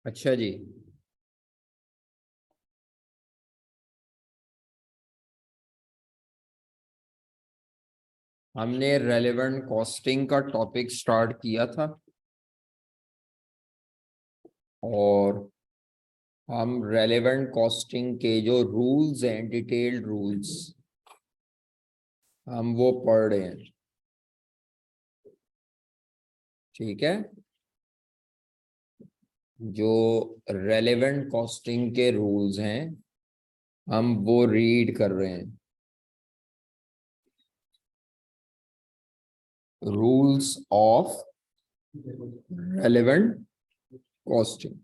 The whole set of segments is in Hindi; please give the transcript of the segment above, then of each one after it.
अच्छा जी, हमने रेलेवेंट कॉस्टिंग का टॉपिक स्टार्ट किया था और हम रेलेवेंट कॉस्टिंग के जो रूल्स हैं, डिटेल्ड रूल्स, हम वो पढ़ रहे हैं। ठीक है, जो रेलेवेंट कॉस्टिंग के रूल्स हैं हम वो रीड कर रहे हैं। Rules of relevant costing.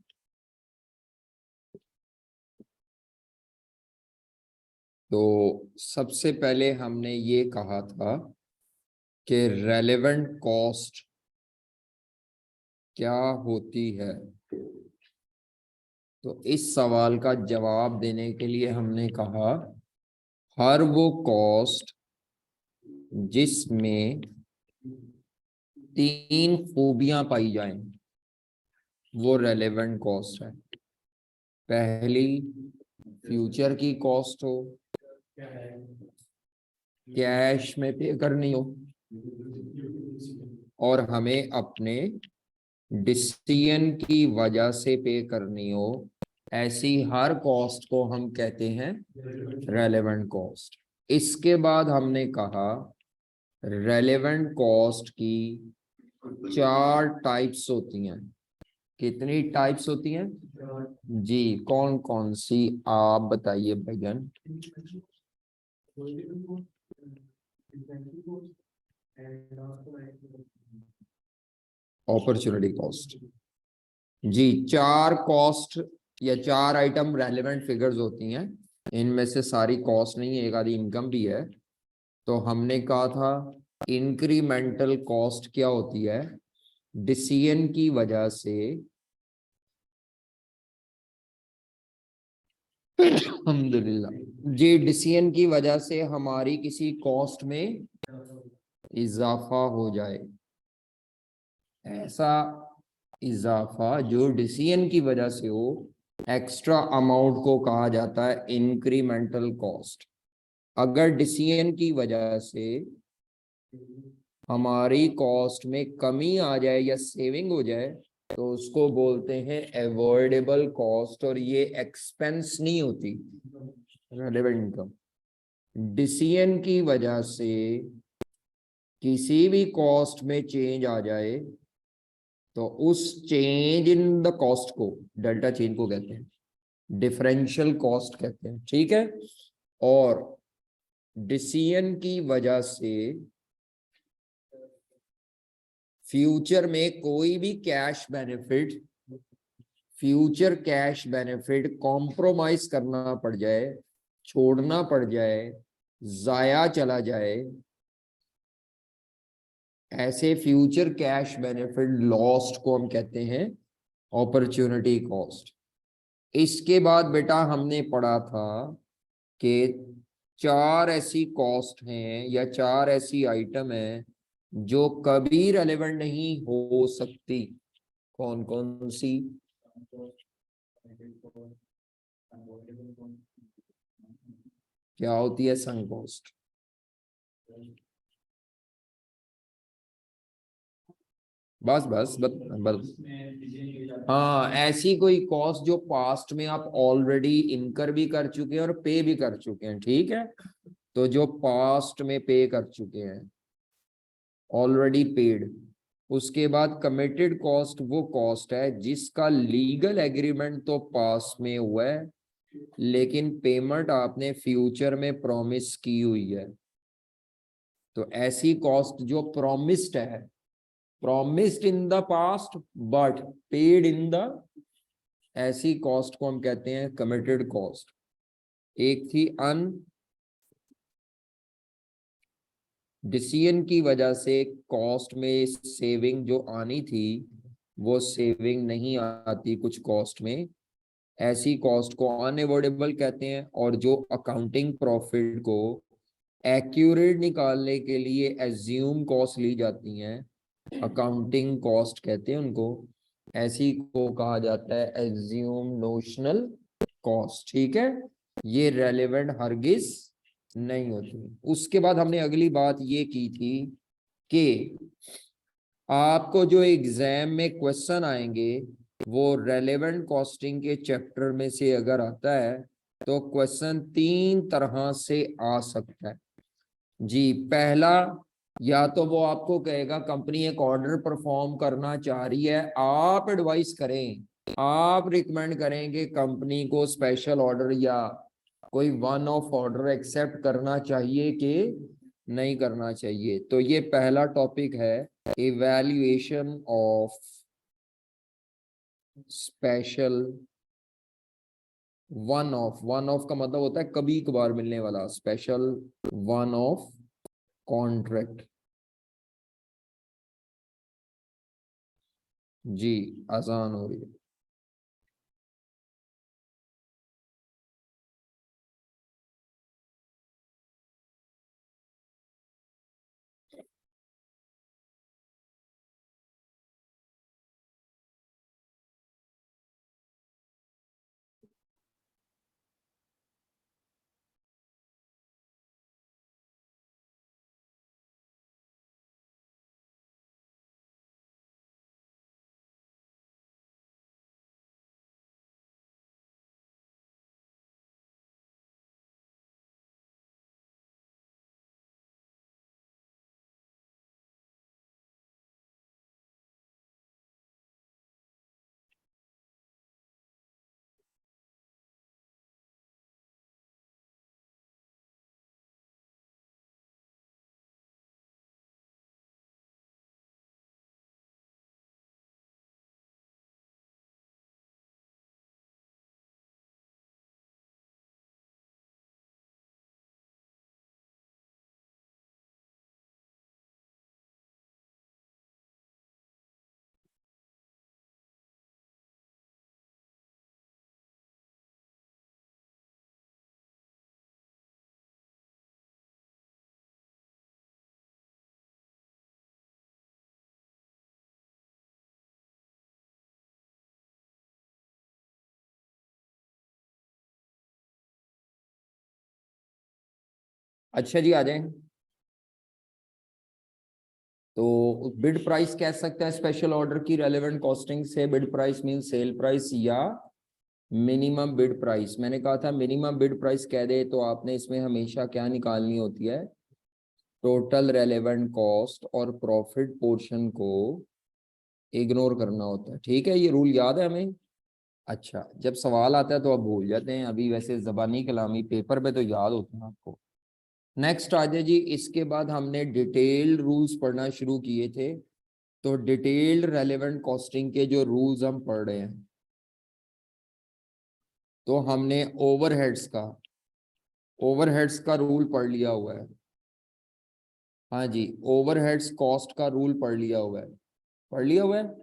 तो सबसे पहले हमने ये कहा था कि रेलेवेंट कॉस्ट क्या होती है। तो इस सवाल का जवाब देने के लिए हमने कहा हर वो कॉस्ट जिसमें 3 खूबियां पाई जाएं वो रेलेवेंट कॉस्ट है। पहली, फ्यूचर की कॉस्ट हो, कैश में पे करनी हो और हमें अपने डिसीजन की वजह से पे करनी हो, ऐसी हर कॉस्ट को हम कहते हैं रेलेवेंट कॉस्ट। इसके बाद हमने कहा रेलेवेंट कॉस्ट की 4 टाइप्स होती हैं। कितनी टाइप्स होती हैं जी? कौन कौन सी आप बताइए भैया। अपॉर्चुनिटी कॉस्ट जी, 4 कॉस्ट या 4 आइटम रेलेवेंट फिगर्स होती हैं। इनमें से सारी कॉस्ट नहीं है, एक आधी इनकम भी है। तो हमने कहा था इंक्रीमेंटल कॉस्ट क्या होती है? डिसीजन की वजह से अल्हम्दुलिल्लाह जी, डिसीजन की वजह से हमारी किसी कॉस्ट में इजाफा हो जाए, ऐसा इजाफा जो डिसीजन की वजह से हो, एक्स्ट्रा अमाउंट को कहा जाता है इंक्रीमेंटल कॉस्ट। अगर डिसीजन की वजह से हमारी कॉस्ट में कमी आ जाए या सेविंग हो जाए तो उसको बोलते हैं अवॉइडेबल कॉस्ट, और ये एक्सपेंस नहीं होती, रेलेवेंट इनकम। डिसीजन की वजह से किसी भी कॉस्ट में चेंज आ जाए तो उस चेंज इन द कॉस्ट को, डेल्टा चेंज को कहते हैं, डिफरेंशियल कॉस्ट कहते हैं। ठीक है, और डिसीजन की वजह से फ्यूचर में कोई भी cash benefit, future cash benefit compromise करना पड़ जाए, छोड़ना पड़ जाए, जाया चला जाए, ऐसे फ्यूचर कैश बेनिफिट लॉस्ट को हम कहते हैं अपॉर्चुनिटी कॉस्ट। इसके बाद बेटा हमने पढ़ा था कि 4 ऐसी कॉस्ट हैं या 4 ऐसी आइटम है जो कभी रेलेवेंट नहीं हो सकती। कौन कौन सी? क्या होती है संक कॉस्ट? बस बस बस हाँ, ऐसी कोई कॉस्ट जो पास्ट में आप ऑलरेडी इनकर भी कर चुके हैं और पे भी कर चुके हैं। ठीक है, तो जो पास्ट में पे कर चुके हैं, ऑलरेडी पेड। उसके बाद कमिटेड कॉस्ट वो कॉस्ट है जिसका लीगल एग्रीमेंट तो पास में हुआ है लेकिन पेमेंट आपने फ्यूचर में प्रॉमिस की हुई है। तो ऐसी कॉस्ट जो प्रॉमिस्ड है, promised in the past but paid in the, ऐसी कॉस्ट को हम कहते हैं कमिटेड कॉस्ट। एक थी अन डिसीजन की वजह से कॉस्ट में सेविंग जो आनी थी वो सेविंग नहीं आती कुछ कॉस्ट में, ऐसी कॉस्ट को अनअवॉइडेबल कहते हैं। और जो अकाउंटिंग प्रॉफिट को एक्यूरेट निकालने के लिए एज्यूम कॉस्ट ली जाती हैं, अकाउंटिंग कॉस्ट कहते हैं उनको, ऐसी को कहा जाता है एज्यूम नोशनल कॉस्ट। ठीक है, ये रेलेवेंट हरगिज नहीं होती। उसके बाद हमने अगली बात ये की थी कि आपको जो एग्जाम में क्वेश्चन आएंगे वो रेलेवेंट कॉस्टिंग के चैप्टर में से अगर आता है तो क्वेश्चन 3 तरह से आ सकता है जी। पहला, या तो वो आपको कहेगा कंपनी एक ऑर्डर परफॉर्म करना चाह रही है, आप एडवाइस करें, आप रिकमेंड करेंगे कंपनी को स्पेशल ऑर्डर या कोई वन ऑफ ऑर्डर एक्सेप्ट करना चाहिए कि नहीं करना चाहिए। तो ये पहला टॉपिक है, evaluation of special one of का मतलब होता है कभी कभार मिलने वाला, स्पेशल वन ऑफ कॉन्ट्रैक्ट। जी, आसान हो रही है। अच्छा जी, आ जाए। तो बिड प्राइस कह सकते हैं स्पेशल ऑर्डर की रेलेवेंट कॉस्टिंग से। Bid price mean sale price या मिनिमम बिड प्राइस। मैंने कहा था मिनिमम बिड प्राइस कह दे तो आपने इसमें हमेशा क्या निकालनी होती है, टोटल रेलेवेंट कॉस्ट और प्रॉफिट पोर्शन को इग्नोर करना होता है। ठीक है, ये रूल याद है हमें। अच्छा, जब सवाल आता है तो आप भूल जाते हैं, अभी वैसे जबानी कलामी पेपर पे तो याद होता है आपको। नेक्स्ट आ जाए जी। इसके बाद हमने डिटेल्ड रूल्स पढ़ना शुरू किए थे। तो डिटेल्ड रेलेवेंट कॉस्टिंग के जो रूल्स हम पढ़ रहे हैं, तो हमने ओवरहेड्स का रूल पढ़ लिया हुआ है। हाँ जी, ओवरहेड्स कॉस्ट का रूल पढ़ लिया हुआ है, पढ़ लिया हुआ है।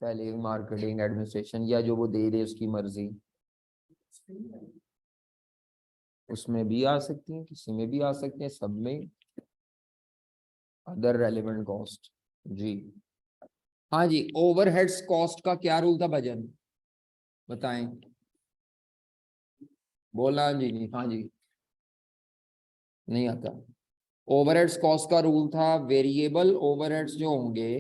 सेलिंग, मार्केटिंग, एडमिनिस्ट्रेशन, या जो वो दे दे उसकी मर्जी, उसमें भी आ सकती हैं, किसी में भी आ सकते हैं, सब में अदर रेलेवेंट कॉस्ट। जी हाँ जी, ओवरहेड्स कॉस्ट का क्या रूल था भजन, बताएं। बोला जी, जी हाँ जी, नहीं आता। ओवरहेड्स कॉस्ट का रूल था वेरिएबल ओवरहेड्स जो होंगे,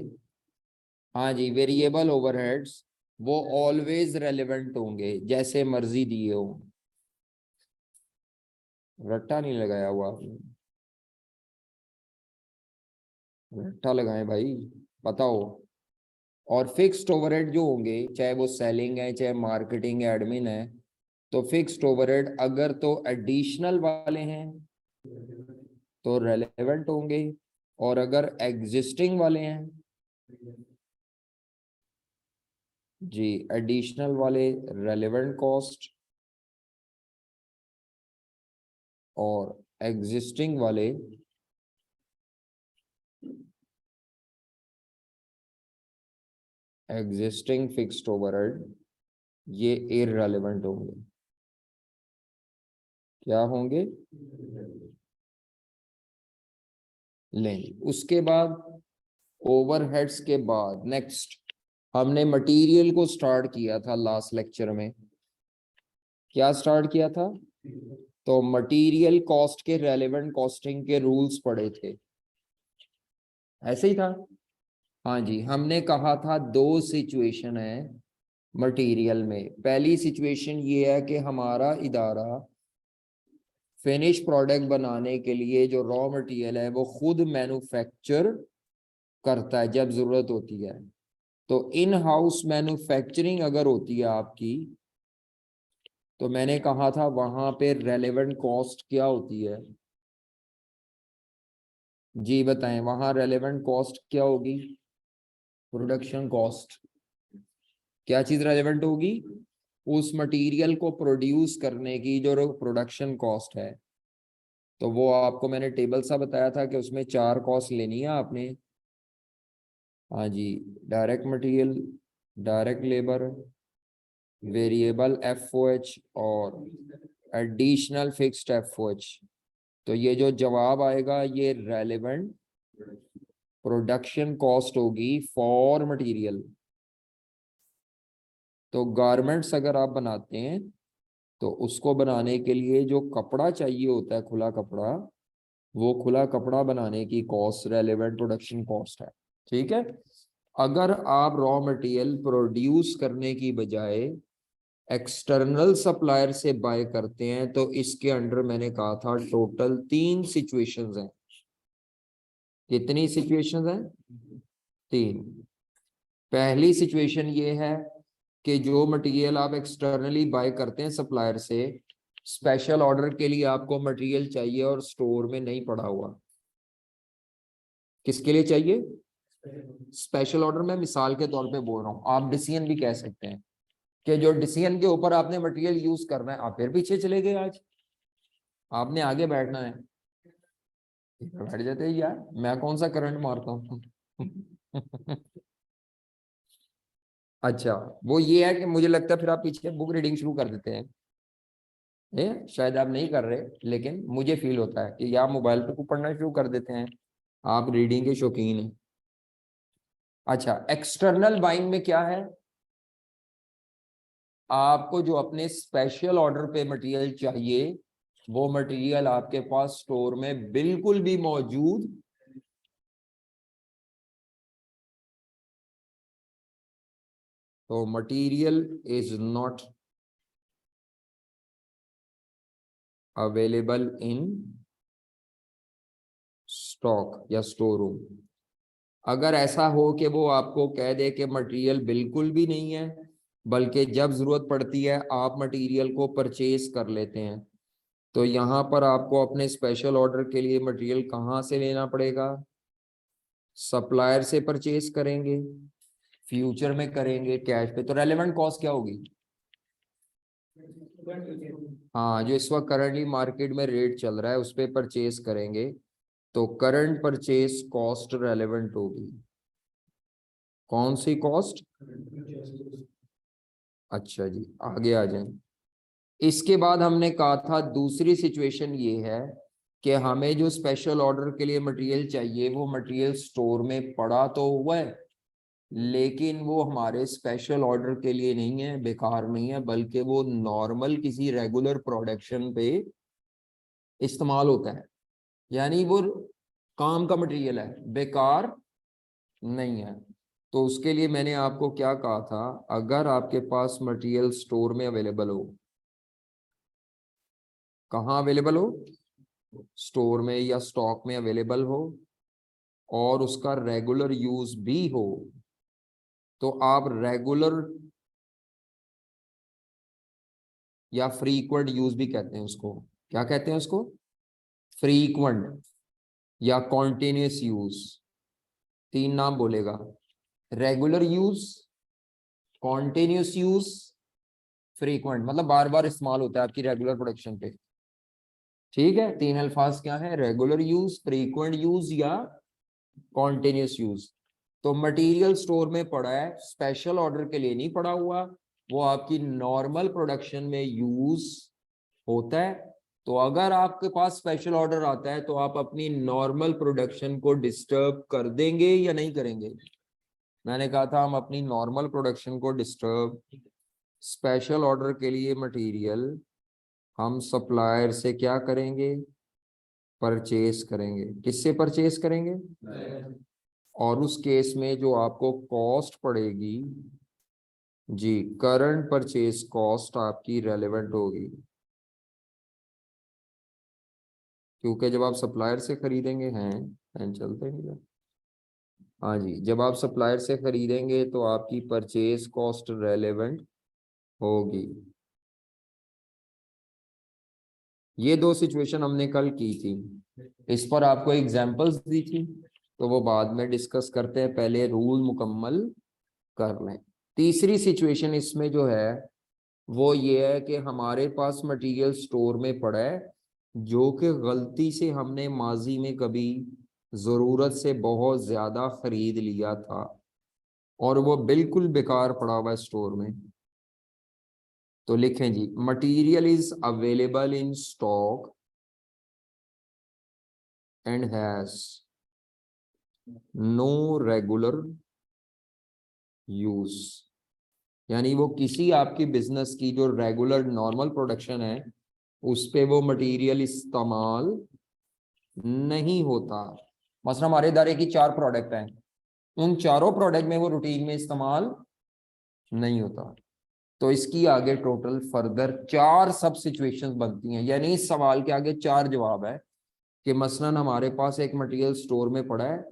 हाँ जी, वेरिएबल ओवरहेड्स वो ऑलवेज रेलेवेंट होंगे, जैसे मर्जी दिए हो। रट्टा नहीं लगाया हुआ आपने, रट्टा लगाए भाई, पता हो। और फिक्स्ड ओवरहेड जो होंगे, चाहे वो सेलिंग है, चाहे मार्केटिंग एडमिन है, तो फिक्स्ड ओवरहेड अगर तो एडिशनल वाले हैं तो रेलेवेंट होंगे, और अगर एग्जिस्टिंग वाले हैं, जी, एडिशनल वाले रेलेवेंट कॉस्ट, और एग्जिस्टिंग वाले एग्जिस्टिंग फिक्स्ड ओवरहेड, ये इररेलेवेंट होंगे। क्या होंगे? लेंगे। उसके बाद ओवरहेड्स के बाद नेक्स्ट हमने मटेरियल को स्टार्ट किया था लास्ट लेक्चर में। क्या स्टार्ट किया था? तो मटेरियल कॉस्ट के रेलेवेंट कॉस्टिंग के रूल्स पढ़े थे, ऐसे ही था। हाँ जी, हमने कहा था दो सिचुएशन है मटेरियल में। पहली सिचुएशन ये है कि हमारा इदारा फिनिश प्रोडक्ट बनाने के लिए जो रॉ मटेरियल है वो खुद मैन्युफैक्चर करता है जब जरूरत होती है। तो इन हाउस मैन्युफैक्चरिंग अगर होती है आपकी, तो मैंने कहा था वहां पे रेलेवेंट कॉस्ट क्या होती है? जी बताएं, वहां रेलेवेंट कॉस्ट क्या होगी? Production cost. क्या चीज रेलेवेंट होगी? उस मटेरियल को प्रोड्यूस करने की जो प्रोडक्शन कॉस्ट है। तो वो आपको मैंने टेबल सा बताया था कि उसमें 4 कॉस्ट लेनी है आपने। हाँ जी, direct material, direct labour, variable FOH और एडिशनल फिक्स्ड एफओएच। तो ये जो जवाब आएगा ये रेलेवेंट प्रोडक्शन कॉस्ट होगी फॉर मटेरियल। तो गारमेंट्स अगर आप बनाते हैं तो उसको बनाने के लिए जो कपड़ा चाहिए होता है, खुला कपड़ा, वो खुला कपड़ा बनाने की कॉस्ट रेलेवेंट प्रोडक्शन कॉस्ट है। ठीक है। अगर आप रॉ मटेरियल प्रोड्यूस करने की बजाय एक्सटर्नल सप्लायर से बाय करते हैं तो इसके अंडर मैंने कहा था टोटल 3 सिचुएशंस हैं। कितनी सिचुएशंस हैं? 3। पहली सिचुएशन ये है कि जो मटेरियल आप एक्सटर्नली बाय करते हैं सप्लायर से, स्पेशल ऑर्डर के लिए आपको मटेरियल चाहिए और स्टोर में नहीं पड़ा हुआ। किसके लिए चाहिए? Special order. में मिसाल के तौर पे बोल रहा हूँ, आप डिसीजन भी कह सकते हैं कि जो डिसीजन के ऊपर आपने मटेरियल यूज करना है, आप फिर पीछे चले गए, आज आपने आगे बैठना है, बैठ जाते हैं यार, मैं कौन सा करंट मारता हूँ। अच्छा, वो ये है कि मुझे लगता है फिर आप पीछे बुक रीडिंग शुरू कर देते हैं। शायद आप नहीं कर रहे, लेकिन मुझे फील होता है कि आप मोबाइल पे पढ़ना शुरू कर देते हैं। आप रीडिंग के शौकीन हैं। अच्छा, एक्सटर्नल बाइंग में क्या है? आपको जो अपने स्पेशल ऑर्डर पे मटेरियल चाहिए वो मटेरियल आपके पास स्टोर में बिल्कुल भी मौजूद। तो material is not available in stock या स्टोर रूम। अगर ऐसा हो कि वो आपको कह दे कि मटेरियल बिल्कुल भी नहीं है, बल्कि जब जरूरत पड़ती है आप मटेरियल को परचेज कर लेते हैं, तो यहाँ पर आपको अपने स्पेशल ऑर्डर के लिए मटेरियल कहाँ से लेना पड़ेगा? सप्लायर से परचेज करेंगे, फ्यूचर में करेंगे कैश पे। तो रेलेवेंट कॉस्ट क्या होगी? हाँ, जो इस वक्त करंटली मार्केट में रेट चल रहा है उस पे परचेज करेंगे, तो करंट परचेज कॉस्ट रेलेवेंट होगी। कौन सी कॉस्ट? अच्छा जी, आगे आ जाए। इसके बाद हमने कहा था दूसरी सिचुएशन ये है कि हमें जो स्पेशल ऑर्डर के लिए मटेरियल चाहिए वो मटेरियल स्टोर में पड़ा तो हुआ है, लेकिन वो हमारे स्पेशल ऑर्डर के लिए नहीं है, बेकार नहीं है, बल्कि वो नॉर्मल किसी रेगुलर प्रोडक्शन पे इस्तेमाल होता है। यानी वो काम का मटेरियल है, बेकार नहीं है। तो उसके लिए मैंने आपको क्या कहा था, अगर आपके पास मटेरियल स्टोर में अवेलेबल हो, कहाँ अवेलेबल हो? स्टोर में या स्टॉक में अवेलेबल हो, और उसका रेगुलर यूज भी हो, तो आप रेगुलर या फ्रीक्वेंट यूज भी कहते हैं उसको। क्या कहते हैं उसको? फ्रीक्वेंट या कॉन्टिन्यूस यूज। 3 नाम बोलेगा। Regular use, continuous use, frequent, मतलब बार बार इस्तेमाल होता है आपकी रेगुलर प्रोडक्शन पे। ठीक है, 3 अल्फाज क्या है? रेगुलर यूज, फ्रीक्वेंट यूज या कॉन्टिन्यूस यूज। तो मटेरियल स्टोर में पड़ा है, स्पेशल ऑर्डर के लिए नहीं पड़ा हुआ, वो आपकी नॉर्मल प्रोडक्शन में यूज होता है। तो अगर आपके पास स्पेशल ऑर्डर आता है तो आप अपनी नॉर्मल प्रोडक्शन को डिस्टर्ब कर देंगे या नहीं करेंगे? मैंने कहा था हम अपनी नॉर्मल प्रोडक्शन को डिस्टर्ब, स्पेशल ऑर्डर के लिए मटेरियल हम सप्लायर से क्या करेंगे? परचेस करेंगे। किससे परचेस करेंगे? और उस केस में जो आपको कॉस्ट पड़ेगी जी, करंट परचेस कॉस्ट आपकी रेलेवेंट होगी, क्योंकि जब आप सप्लायर से खरीदेंगे हैं चलते हैं। हाँ जी, जब आप सप्लायर से खरीदेंगे तो आपकी परचेस कॉस्ट रेलेवेंट होगी। ये दो सिचुएशन हमने कल की थी, इस पर आपको एग्जांपल्स दी थी, तो वो बाद में डिस्कस करते हैं, पहले रूल मुकम्मल कर लें। तीसरी सिचुएशन इसमें जो है वो ये है कि हमारे पास मटेरियल स्टोर में पड़ा है जो कि गलती से हमने माजी में कभी जरूरत से बहुत ज्यादा खरीद लिया था और वो बिल्कुल बेकार पड़ा हुआ है स्टोर में। तो लिखें जी, material is available in stock and has no regular use, यानी वो किसी आपकी बिजनेस की जो रेगुलर नॉर्मल प्रोडक्शन है उस पे वो मटेरियल इस्तेमाल नहीं होता। मसलन हमारे इदारे की 4 प्रोडक्ट हैं, उन चारों प्रोडक्ट में वो रूटीन में इस्तेमाल नहीं होता। तो इसकी आगे टोटल फर्दर 4 सब सिचुएशंस बनती हैं, यानी इस सवाल के आगे 4 जवाब है कि मसलन हमारे पास एक मटेरियल स्टोर में पड़ा है,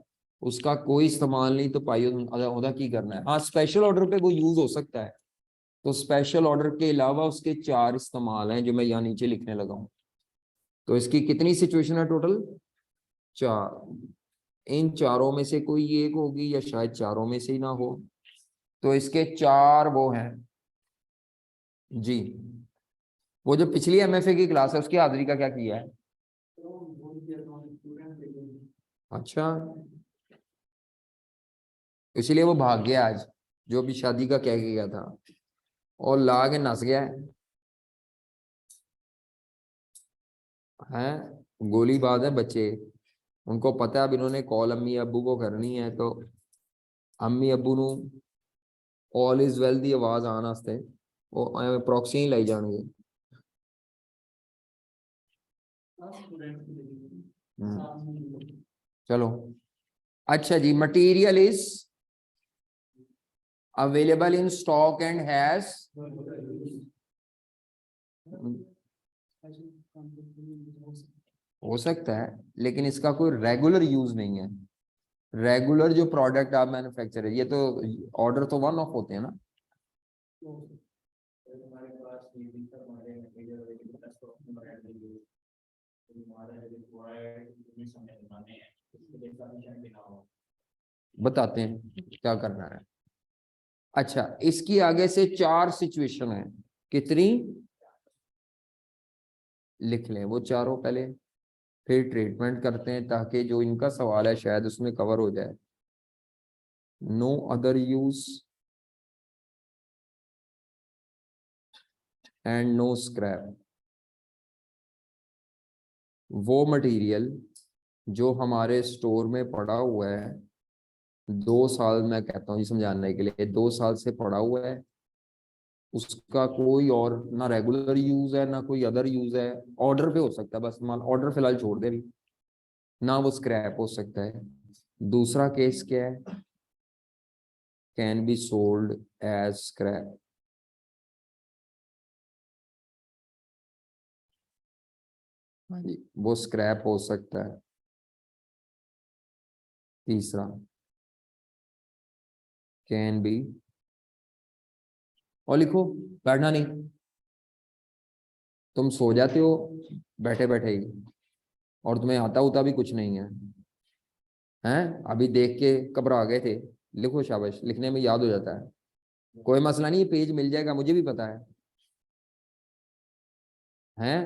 उसका कोई इस्तेमाल नहीं, तो पाई ओदा की करना है। हाँ, स्पेशल ऑर्डर पे वो यूज हो सकता है, तो स्पेशल ऑर्डर के अलावा उसके 4 इस्तेमाल हैं जो मैं यहाँ नीचे लिखने लगा हूँ। तो इसकी कितनी सिचुएशन है टोटल? 4। इन चारों में से कोई एक होगी या शायद चारों में से ही ना हो, तो इसके 4 वो हैं जी। वो जो पिछली एमएफए की क्लास है उसकी हाजिरी का क्या किया है? अच्छा, इसलिए वो भाग गया आज, जो भी शादी का कह के गया था और ला के नस गया है। गोली बात है, बच्चे उनको पता है अब इन्होंने कॉल अम्मी अब्बू को करनी है, तो अम्मी अब्बू नु ऑल इज वेल दी आवाज आने वास्ते वो प्रॉक्सी ही लाई जाएंगे। चलो, अच्छा जी, material is available in stock and has, हो सकता है लेकिन इसका कोई रेगुलर यूज नहीं है। रेगुलर जो प्रोडक्ट आप मैन्युफैक्चर है, ये तो ऑर्डर तो वन ऑफ होते हैं ना। बताते हैं क्या करना है। अच्छा, इसकी आगे से 4 सिचुएशन है, कितनी? लिख लें वो चारों पहले, फिर ट्रीटमेंट करते हैं ताकि जो इनका सवाल है शायद उसमें कवर हो जाए। No other use and no scrap, वो मटेरियल जो हमारे स्टोर में पड़ा हुआ है 2 साल, मैं कहता हूँ जी समझाने के लिए, 2 साल से पड़ा हुआ है, उसका कोई और ना रेगुलर यूज है ना कोई अदर यूज है, ऑर्डर पे हो सकता है बस, मान ऑर्डर फिलहाल छोड़ दे भी, ना वो स्क्रैप हो सकता है। दूसरा केस क्या है? Can be sold as scrap, वो स्क्रैप हो सकता है। तीसरा, कैन बी, और लिखो, बैठना नहीं, तुम सो जाते हो बैठे बैठे ही, और तुम्हें आता उता भी कुछ नहीं है, हैं अभी देख के घबरा गए थे। लिखो, शाबाश, लिखने में याद हो जाता है, कोई मसला नहीं, पेज मिल जाएगा, मुझे भी पता है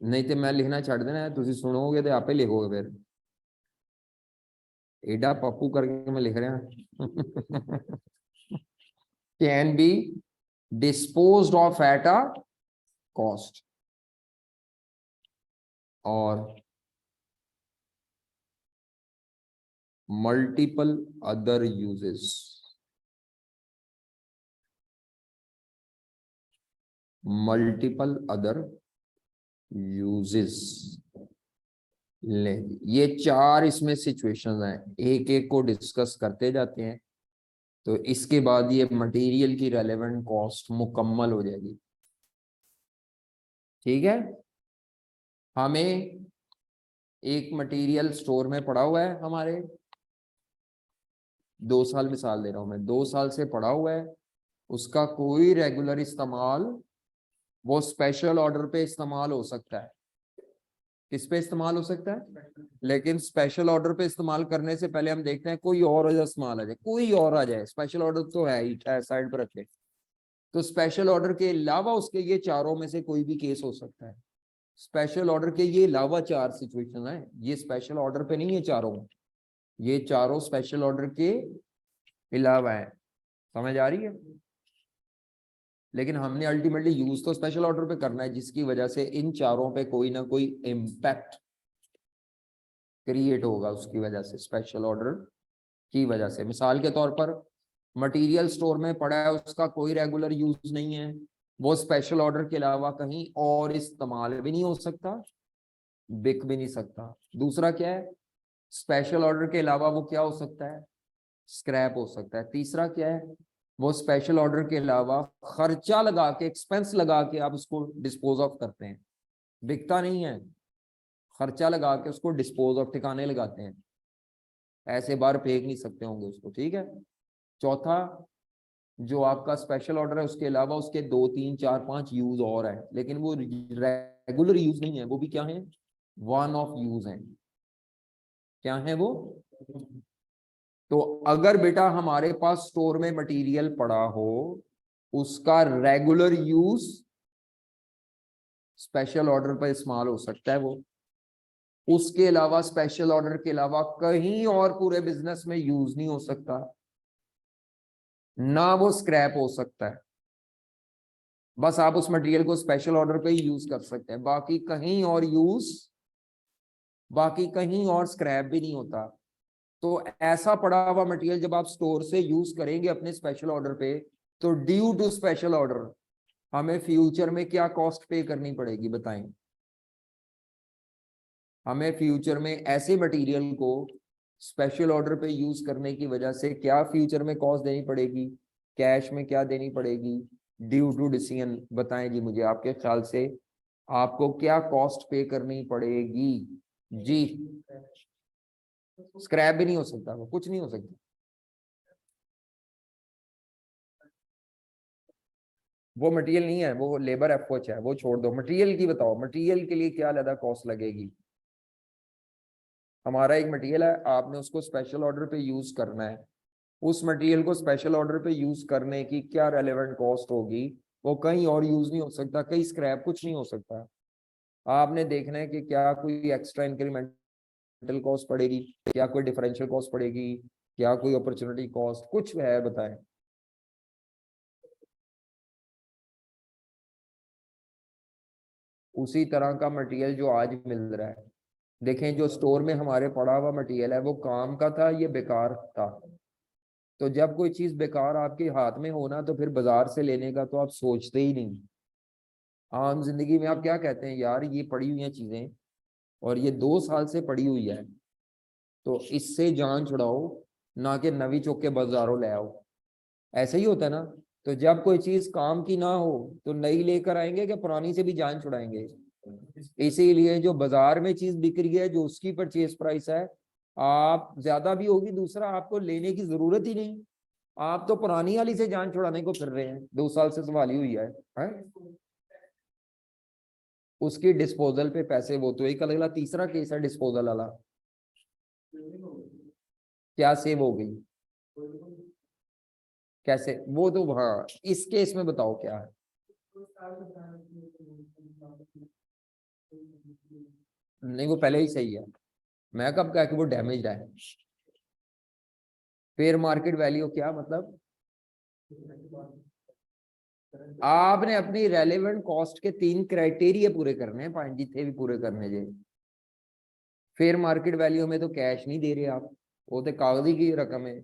नहीं तो मैं लिखना छड़ देना है, तुम सुनोगे तो आपे लिखोगे फिर, एडा पप्पू करके मैं लिख रहा can be disposed of at a cost, और multiple other uses, multiple other uses. ले, ये चार इसमें सिचुएशंस हैं, एक एक को डिस्कस करते जाते हैं, तो इसके बाद ये मटेरियल की रेलेवेंट कॉस्ट मुकम्मल हो जाएगी। ठीक है, हमें एक मटेरियल स्टोर में पड़ा हुआ है हमारे, 2 साल मिसाल दे रहा हूं मैं, 2 साल से पड़ा हुआ है, उसका कोई रेगुलर इस्तेमाल, वो स्पेशल ऑर्डर पे इस्तेमाल हो सकता है। किस पे इस्तेमाल हो सकता है? लेकिन स्पेशल ऑर्डर पे इस्तेमाल करने से पहले हम देखते हैं कोई और इस्तेमाल आ जाए, कोई और आ जाए, स्पेशल ऑर्डर तो है ही, साइड पर रखे। तो स्पेशल ऑर्डर के अलावा उसके ये चारों में से कोई भी केस हो सकता है। स्पेशल ऑर्डर के ये अलावा चार सिचुएशन है, ये स्पेशल ऑर्डर पे नहीं है चारों, ये चारों स्पेशल ऑर्डर के अलावा है। समझ आ रही है? लेकिन हमने अल्टीमेटली यूज तो स्पेशल ऑर्डर पे करना है, जिसकी वजह से इन चारों पे कोई ना कोई इम्पैक्ट क्रिएट होगा उसकी वजह से, स्पेशल ऑर्डर की वजह से। मिसाल के तौर पर मटेरियल स्टोर में पड़ा है, उसका कोई रेगुलर यूज नहीं है, वो स्पेशल ऑर्डर के अलावा कहीं और इस्तेमाल भी नहीं हो सकता, बिक भी नहीं सकता। दूसरा क्या है? स्पेशल ऑर्डर के अलावा वो क्या हो सकता है? स्क्रैप हो सकता है। तीसरा क्या है? वो स्पेशल ऑर्डर के अलावा खर्चा लगा के, एक्सपेंस लगा के आप उसको डिस्पोज ऑफ करते हैं, बिकता नहीं है, खर्चा लगा के उसको डिस्पोज ऑफ, ठिकाने लगाते हैं, ऐसे बार फेंक नहीं सकते होंगे उसको। ठीक है। चौथा, जो आपका स्पेशल ऑर्डर है उसके अलावा उसके 2 3 4 5 यूज और है, लेकिन वो रेगुलर यूज नहीं है, वो भी क्या है? वन ऑफ यूज है। क्या है वो? तो अगर बेटा हमारे पास स्टोर में मटेरियल पड़ा हो, उसका रेगुलर यूज स्पेशल ऑर्डर पर इस्तेमाल हो सकता है वो, उसके अलावा स्पेशल ऑर्डर के अलावा कहीं और पूरे बिजनेस में यूज नहीं हो सकता, ना वो स्क्रैप हो सकता है। बस आप उस मटेरियल को स्पेशल ऑर्डर पे ही यूज कर सकते हैं, बाकी कहीं और यूज, बाकी कहीं और स्क्रैप भी नहीं होता। तो ऐसा पड़ा हुआ मटेरियल जब आप स्टोर से यूज करेंगे अपने स्पेशल ऑर्डर पे, तो ड्यू टू स्पेशल ऑर्डर हमें फ्यूचर में क्या कॉस्ट पे करनी पड़ेगी बताएं? हमें फ्यूचर में ऐसे मटेरियल को स्पेशल ऑर्डर पे यूज करने की वजह से क्या फ्यूचर में कॉस्ट देनी पड़ेगी, कैश में क्या देनी पड़ेगी, ड्यू टू डिसीजन? बताएं जी मुझे, आपके ख्याल से आपको क्या कॉस्ट पे करनी पड़ेगी जी? स्क्रैप भी नहीं हो सकता, वो कुछ नहीं हो सकता। वो मटेरियल नहीं है, वो लेबर एफर्ट है, वो छोड़ दो। मटेरियल की बताओ, मटेरियल के लिए क्या ज्यादा कॉस्ट लगेगी? हमारा एक मटेरियल है, आपने उसको स्पेशल ऑर्डर पे यूज करना है, उस मटेरियल को स्पेशल ऑर्डर पे यूज करने की क्या रेलेवेंट कॉस्ट होगी? वो कहीं और यूज नहीं हो सकता, कहीं स्क्रैप कुछ नहीं हो सकता। आपने देखना है कि क्या कोई एक्स्ट्रा इंक्रीमेंटल कॉस्ट पड़ेगी, क्या कोई डिफरेंशियल कॉस्ट पड़ेगी, क्या कोई अपॉर्चुनिटी कॉस्ट कुछ है, बताएं। उसी तरह का मटेरियल जो आज मिल रहा है, देखें जो स्टोर में हमारे पड़ा हुआ मटेरियल है वो काम का था, ये बेकार था। तो जब कोई चीज बेकार आपके हाथ में होना, तो फिर बाजार से लेने का तो आप सोचते ही नहीं। आम जिंदगी में आप क्या कहते हैं, यार ये पड़ी हुई हैं चीजें और ये 2 साल से पड़ी हुई है, तो इससे जान छुड़ाओ, ना कि नवी चौक के बाजारों ले आओ। ऐसे ही होता है ना। तो जब कोई चीज काम की ना हो तो नई लेकर आएंगे, कि पुरानी से भी जान छुड़ाएंगे? इसीलिए जो बाजार में चीज बिक रही है, जो उसकी परचेज प्राइस है, आप ज्यादा भी होगी, दूसरा आपको लेने की जरूरत ही नहीं, आप तो पुरानी वाली से जान छुड़ाने को फिर रहे हैं, 2 साल से संभाली हुई है? उसकी डिस्पोजल पे पैसे, वो तो एक अलग तीसरा केस है डिस्पोजल वाला, क्या सेव हो गई, कैसे? वो तो हाँ, इस केस में बताओ क्या है? नहीं, वो पहले ही सही है, मैं कब कहा कि वो डैमेज है? फेयर मार्केट वैल्यू क्या मतलब? आपने अपनी रेलेवेंट कॉस्ट के 3 क्राइटेरिया पूरे करने हैं, 5 जितने भी पूरे करने चाहिए। फेयर मार्केट वैल्यू में तो कैश नहीं दे रहे आप, वो तो कागजी की रकम है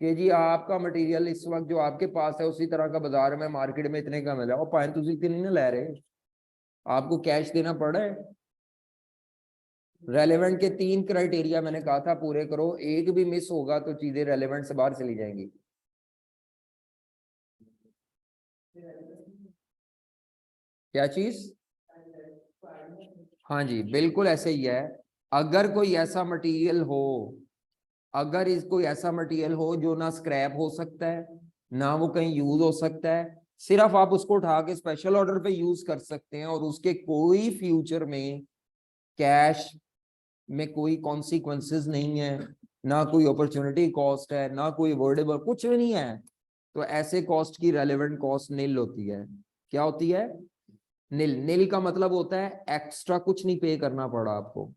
कि जी आपका मटेरियल इस वक्त जो आपके पास है उसी तरह का बाजार में मार्केट में इतने का मिला, और पॉइंट उसी के नहीं ना ले रहे, आपको कैश देना पड़ रहा है। रेलेवेंट के 3 क्राइटेरिया मैंने कहा था पूरे करो, एक भी मिस होगा तो चीजें रेलेवेंट से बाहर चली जाएंगी। क्या चीज? हाँ जी बिल्कुल ऐसे ही है। अगर कोई ऐसा मटेरियल हो, अगर इस कोई ऐसा मटेरियल हो जो ना स्क्रैप हो सकता है ना वो कहीं यूज हो सकता है, सिर्फ आप उसको उठा के स्पेशल ऑर्डर पे यूज कर सकते हैं, और उसके कोई फ्यूचर में कैश में कोई कॉन्सिक्वेंसेस नहीं है, ना कोई अपॉर्चुनिटी कॉस्ट है, ना कोई अवॉइडेबल, कुछ भी नहीं है, तो ऐसे कॉस्ट की रेलेवेंट कॉस्ट नील होती है। क्या होती है? नील। नील का मतलब होता है एक्स्ट्रा कुछ नहीं पे करना पड़ा आपको।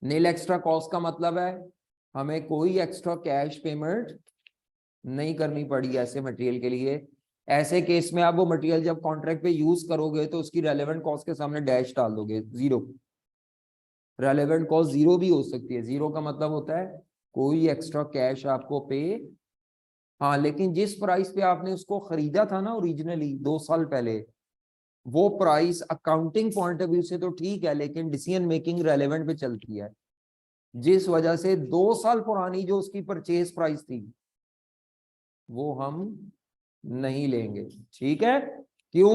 नील एक्स्ट्रा कॉस्ट का मतलब है हमें कोई एक्स्ट्रा कैश पेमेंट नहीं करनी पड़ी ऐसे मटेरियल के लिए। ऐसे केस में आप वो मटेरियल जब कॉन्ट्रैक्ट पे यूज करोगे तो उसकी रेलेवेंट कॉस्ट के सामने डैश डाल दोगे, जीरो। रेलेवेंट कॉस्ट जीरो भी हो सकती है। जीरो का मतलब होता है कोई एक्स्ट्रा कैश आपको पे, हाँ, लेकिन जिस प्राइस पे आपने उसको खरीदा था ना ओरिजिनली 2 साल पहले, वो price accounting point of view से तो ठीक है, लेकिन डिसीजन मेकिंग रेलेवेंट पे चलती है, जिस वजह से 2 साल पुरानी जो उसकी परचेज प्राइस थी वो हम नहीं लेंगे। ठीक है? क्यों?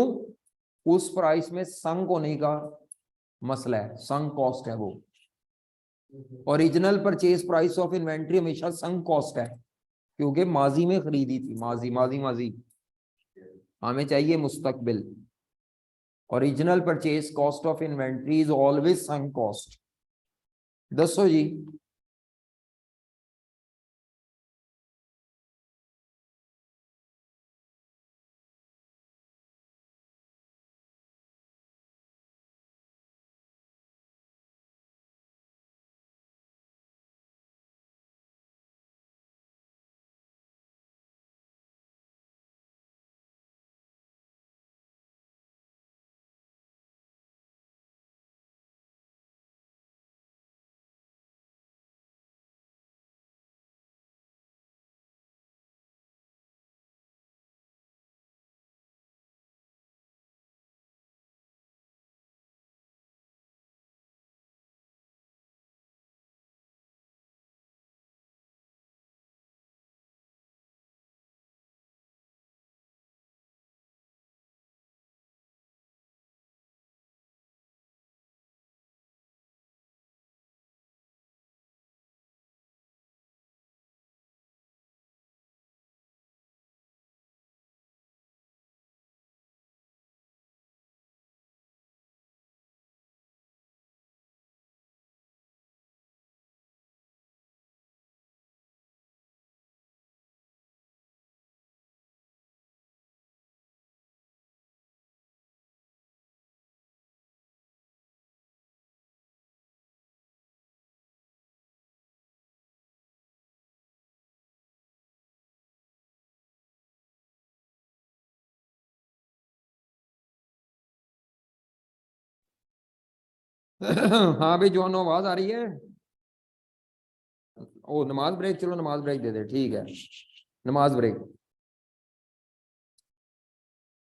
उस प्राइस में संक होने का मसला है, संक कॉस्ट है वो। Original purchase price of inventory हमेशा संक कॉस्ट है, क्योंकि माजी में खरीदी थी, माजी माजी माजी, हमें चाहिए मुस्तकबिल। Original purchase cost of inventory is always sunk cost. दसो जी। हाँ भाई जो आवाज आ रही है? ओ नमाज ब्रेक, चलो नमाज ब्रेक दे दे, ठीक है, नमाज ब्रेक,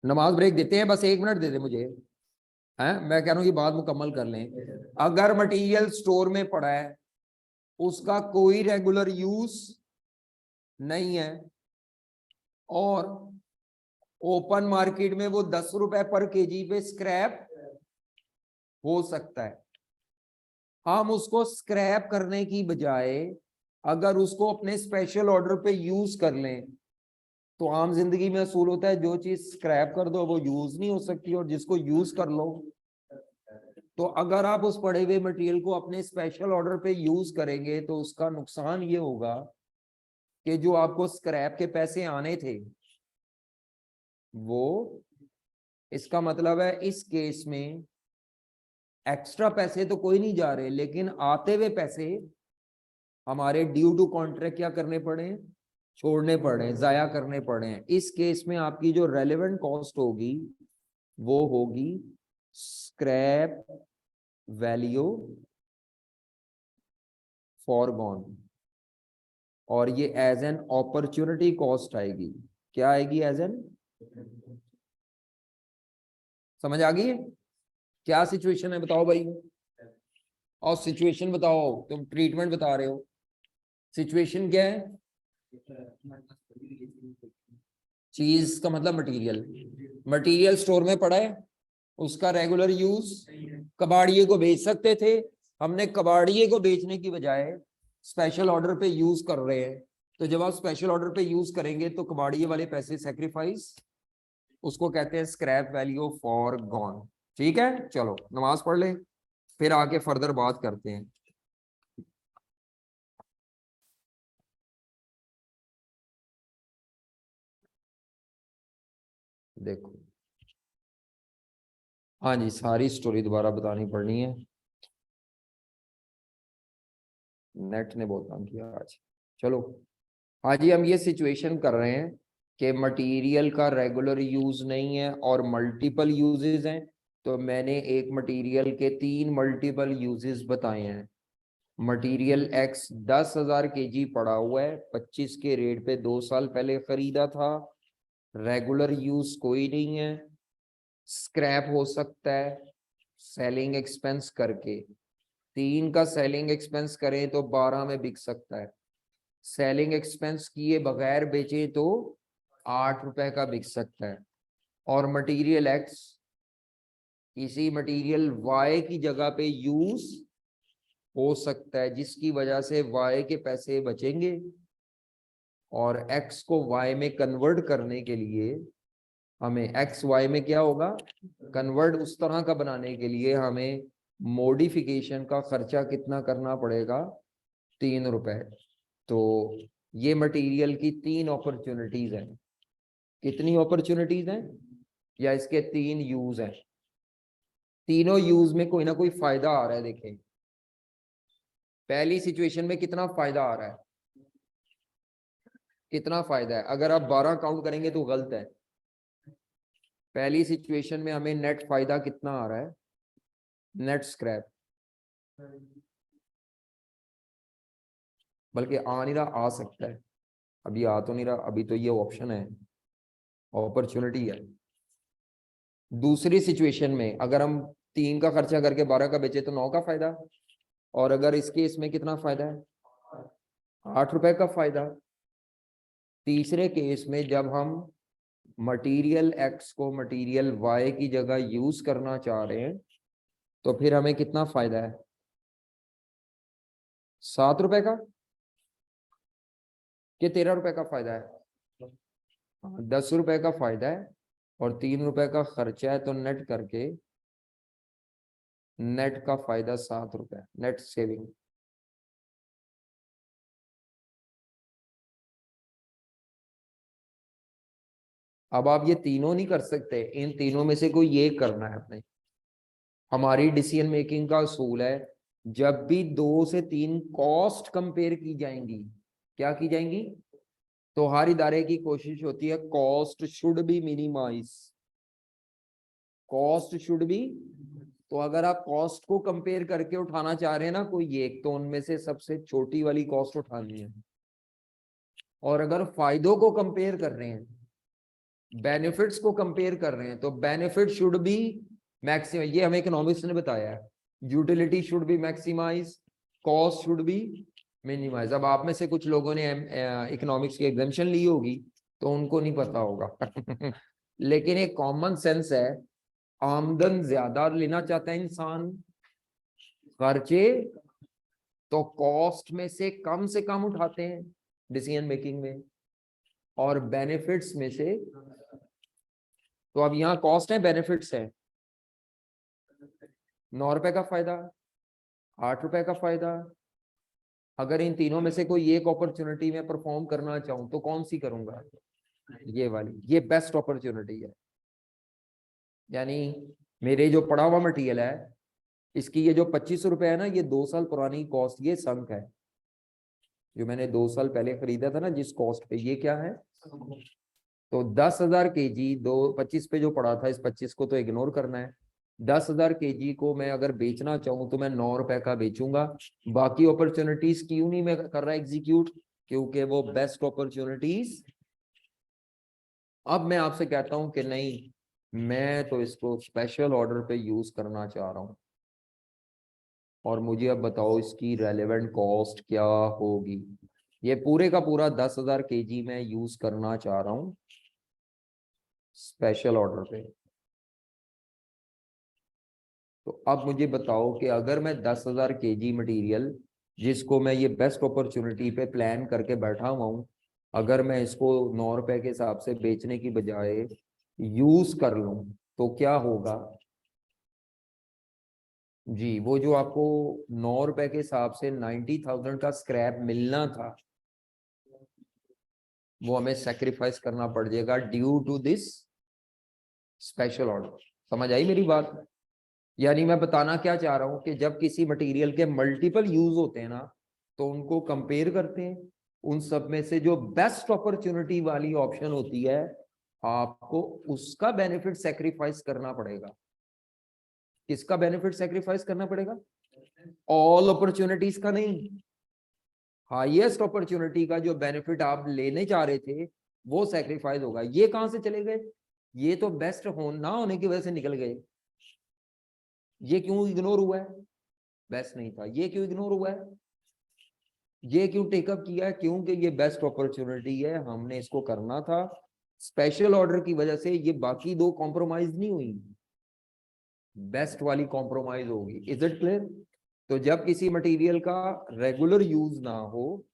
नमाज ब्रेक देते हैं, बस 1 मिनट दे दे मुझे। है, मैं कह रहा हूँ ये बात मुकम्मल कर लें। अगर मटेरियल स्टोर में पड़ा है, उसका कोई रेगुलर यूज नहीं है, और ओपन मार्केट में वो 10 रुपए पर केजी पे स्क्रैप हो सकता है, हम उसको स्क्रैप करने की बजाय अगर उसको अपने स्पेशल ऑर्डर पे यूज कर लें, तो आम जिंदगी में असूल होता है जो चीज स्क्रैप कर दो वो यूज नहीं हो सकती, और जिसको यूज कर लो, तो अगर आप उस पड़े हुए मटेरियल को अपने स्पेशल ऑर्डर पे यूज करेंगे तो उसका नुकसान ये होगा कि जो आपको स्क्रैप के पैसे आने थे वो, इसका मतलब है इस केस में एक्स्ट्रा पैसे तो कोई नहीं जा रहे, लेकिन आते हुए पैसे हमारे ड्यू टू कॉन्ट्रैक्ट क्या करने पड़े, छोड़ने पड़े, जाया करने पड़े। इस केस में आपकी जो रेलेवेंट कॉस्ट होगी वो होगी स्क्रैप वैल्यू फॉरगॉन, और ये एज एन अपॉर्चुनिटी कॉस्ट आएगी। क्या आएगी? एज एन, समझ आ गई है? क्या सिचुएशन है बताओ भाई, और सिचुएशन बताओ, तुम ट्रीटमेंट बता रहे हो, सिचुएशन क्या है? चीज का मतलब मटेरियल, मटेरियल स्टोर में पड़ा है, उसका रेगुलर यूज कबाड़िए को बेच सकते थे, हमने कबाड़िए को बेचने की बजाय स्पेशल ऑर्डर पे यूज कर रहे हैं। तो जब आप स्पेशल ऑर्डर पे यूज करेंगे तो कबाड़िए वाले पैसे सेक्रीफाइस, उसको कहते हैं स्क्रैप वैल्यू फॉर गॉन। ठीक है, चलो नमाज पढ़ ले, फिर आके फर्दर बात करते हैं। देखो, हाँ जी, सारी स्टोरी दोबारा बतानी पड़नी है, नेट ने बहुत काम किया आज। चलो, हाँ जी, हम ये सिचुएशन कर रहे हैं कि मटेरियल का रेगुलर यूज नहीं है और मल्टीपल यूजेस हैं। तो मैंने एक मटेरियल के 3 मल्टीपल यूजेस बताए हैं। मटेरियल एक्स 10,000 kg पड़ा हुआ है, 25 के रेट पे 2 साल पहले खरीदा था, रेगुलर यूज कोई नहीं है, स्क्रैप हो सकता है सेलिंग एक्सपेंस करके, 3 का सेलिंग एक्सपेंस करें तो 12 में बिक सकता है, सेलिंग एक्सपेंस किए बगैर बेचे तो 8 रुपए का बिक सकता है। और मटेरियल एक्स किसी मटेरियल वाई की जगह पे यूज हो सकता है, जिसकी वजह से वाई के पैसे बचेंगे, और एक्स को वाई में कन्वर्ट करने के लिए हमें एक्स वाई में क्या होगा, कन्वर्ट उस तरह का बनाने के लिए हमें मॉडिफिकेशन का खर्चा कितना करना पड़ेगा? 3 रुपए। तो ये मटेरियल की 3 अपॉर्चुनिटीज हैं। कितनी अपॉर्चुनिटीज हैं? या इसके 3 यूज हैं। तीनों यूज में कोई ना कोई फायदा आ रहा है। देखें, पहली सिचुएशन में कितना फायदा आ रहा है, कितना फायदा है? अगर आप 12 काउंट करेंगे तो गलत है। पहली सिचुएशन में हमें नेट फायदा कितना आ रहा है? नेट स्क्रैप, बल्कि आ नहीं रहा, आ सकता है, अभी आ तो नहीं रहा, अभी तो ये ऑप्शन है, अपॉर्चुनिटी है। दूसरी सिचुएशन में अगर हम 3 का खर्चा करके 12 का बेचे तो 9 का फायदा, और अगर इस केस में कितना फायदा है? 8 रुपए का फायदा। तीसरे केस में जब हम मटेरियल एक्स को मटेरियल वाई की जगह यूज करना चाह रहे हैं तो फिर हमें कितना फायदा है? 7 रुपए का कि 13 रुपए का फायदा है? 10 रुपए का फायदा है, और 3 रुपए का खर्चा है, तो नेट करके नेट का फायदा 7 रुपए, नेट सेविंग। अब आप ये तीनों नहीं कर सकते, इन तीनों में से कोई ये करना है अपने। हमारी डिसीजन मेकिंग का असूल है, जब भी 2 से 3 कॉस्ट कंपेयर की जाएंगी, क्या की जाएंगी? तो हर इदारे की कोशिश होती है cost should be minimize, cost should be. तो अगर आप कॉस्ट को कंपेयर करके उठाना चाह रहे हैं ना कोई एक, तो उनमें से सबसे छोटी वाली कॉस्ट उठानी है। और अगर फायदों को कंपेयर कर रहे हैं, बेनिफिट्स को कंपेयर कर रहे हैं, तो बेनिफिट शुड बी मैक्सिमम, ये हमें इकोनॉमिक्स ने बताया है। Utility should be maximize, cost should be minimize. अब आप में से कुछ लोगों ने इकोनॉमिक्स की एग्जाम्शन ली होगी तो उनको नहीं पता होगा लेकिन एक कॉमन सेंस है, आमदन ज्यादा लेना चाहता है इंसान, खर्चे तो कॉस्ट में से कम उठाते हैं डिसीजन मेकिंग में, और बेनिफिट्स में से, तो अब यहाँ कॉस्ट है बेनिफिट्स है, 9 रुपए का फायदा, 8 रुपए का फायदा। अगर इन तीनों में से कोई एक अपॉर्चुनिटी में परफॉर्म करना चाहूं तो कौन सी करूंगा? ये वाली, ये बेस्ट अपॉर्चुनिटी है। यानी मेरे जो पड़ा हुआ मटेरियल है, इसकी ये जो 25 रुपए है ना, ये 2 साल पुरानी कॉस्ट, ये संक है। जो मैंने 2 साल पहले खरीदा था ना जिस कॉस्ट पे, ये क्या है? तो 10,000 kg 25 पे जो पड़ा था, इस 25 को तो इग्नोर करना है, 10,000 kg को मैं अगर बेचना चाहूँ तो मैं 9 रुपए का बेचूंगा। बाकी अपॉर्चुनिटीज क्यों नहीं मैं कर रहा एग्जीक्यूट? क्योंकि वो बेस्ट अपॉर्चुनिटीज। अब मैं आपसे कहता हूं कि नहीं, मैं तो इसको स्पेशल ऑर्डर पे यूज करना चाह रहा हूं, और मुझे अब बताओ इसकी रेलेवेंट कॉस्ट क्या होगी। ये पूरे का पूरा 10,000 kg मैं यूज करना चाह रहा हूं स्पेशल ऑर्डर पे। तो अब मुझे बताओ कि अगर मैं 10,000 kg मटेरियल, जिसको मैं ये बेस्ट अपॉर्चुनिटी पे प्लान करके बैठा हुआ हूं, अगर मैं इसको 9 रुपए के हिसाब से बेचने की बजाय यूज कर लूं तो क्या होगा? जी, वो जो आपको 9 रुपए के हिसाब से 90,000 का स्क्रैप मिलना था, वो हमें सेक्रीफाइस करना पड़ जाएगा due to this special order. समझ आई मेरी बात? यानी मैं बताना क्या चाह रहा हूं कि जब किसी मटेरियल के मल्टीपल यूज होते हैं ना, तो उनको कंपेयर करते हैं। उन सब में से जो बेस्ट अपॉर्चुनिटी वाली ऑप्शन होती है, आपको उसका बेनिफिट सेक्रीफाइस करना पड़ेगा। किसका बेनिफिट सेक्रीफाइस करना पड़ेगा? ऑल अपॉर्चुनिटीज का नहीं, हाईएस्ट अपॉर्चुनिटी का जो बेनिफिट आप लेने जा रहे थे वो सेक्रीफाइस होगा। ये कहां से चले गए? ये तो बेस्ट हो ना होने की वजह से निकल गए। ये क्यों इग्नोर हुआ है? बेस्ट नहीं था, ये क्यों इग्नोर हुआ है? ये क्यों टेकअप किया है? क्योंकि ये बेस्ट अपॉर्चुनिटी है, हमने इसको करना था। स्पेशल ऑर्डर की वजह से ये बाकी दो कॉम्प्रोमाइज नहीं हुई, बेस्ट वाली कॉम्प्रोमाइज होगी। Is it clear? तो जब किसी मटेरियल का रेगुलर यूज ना हो,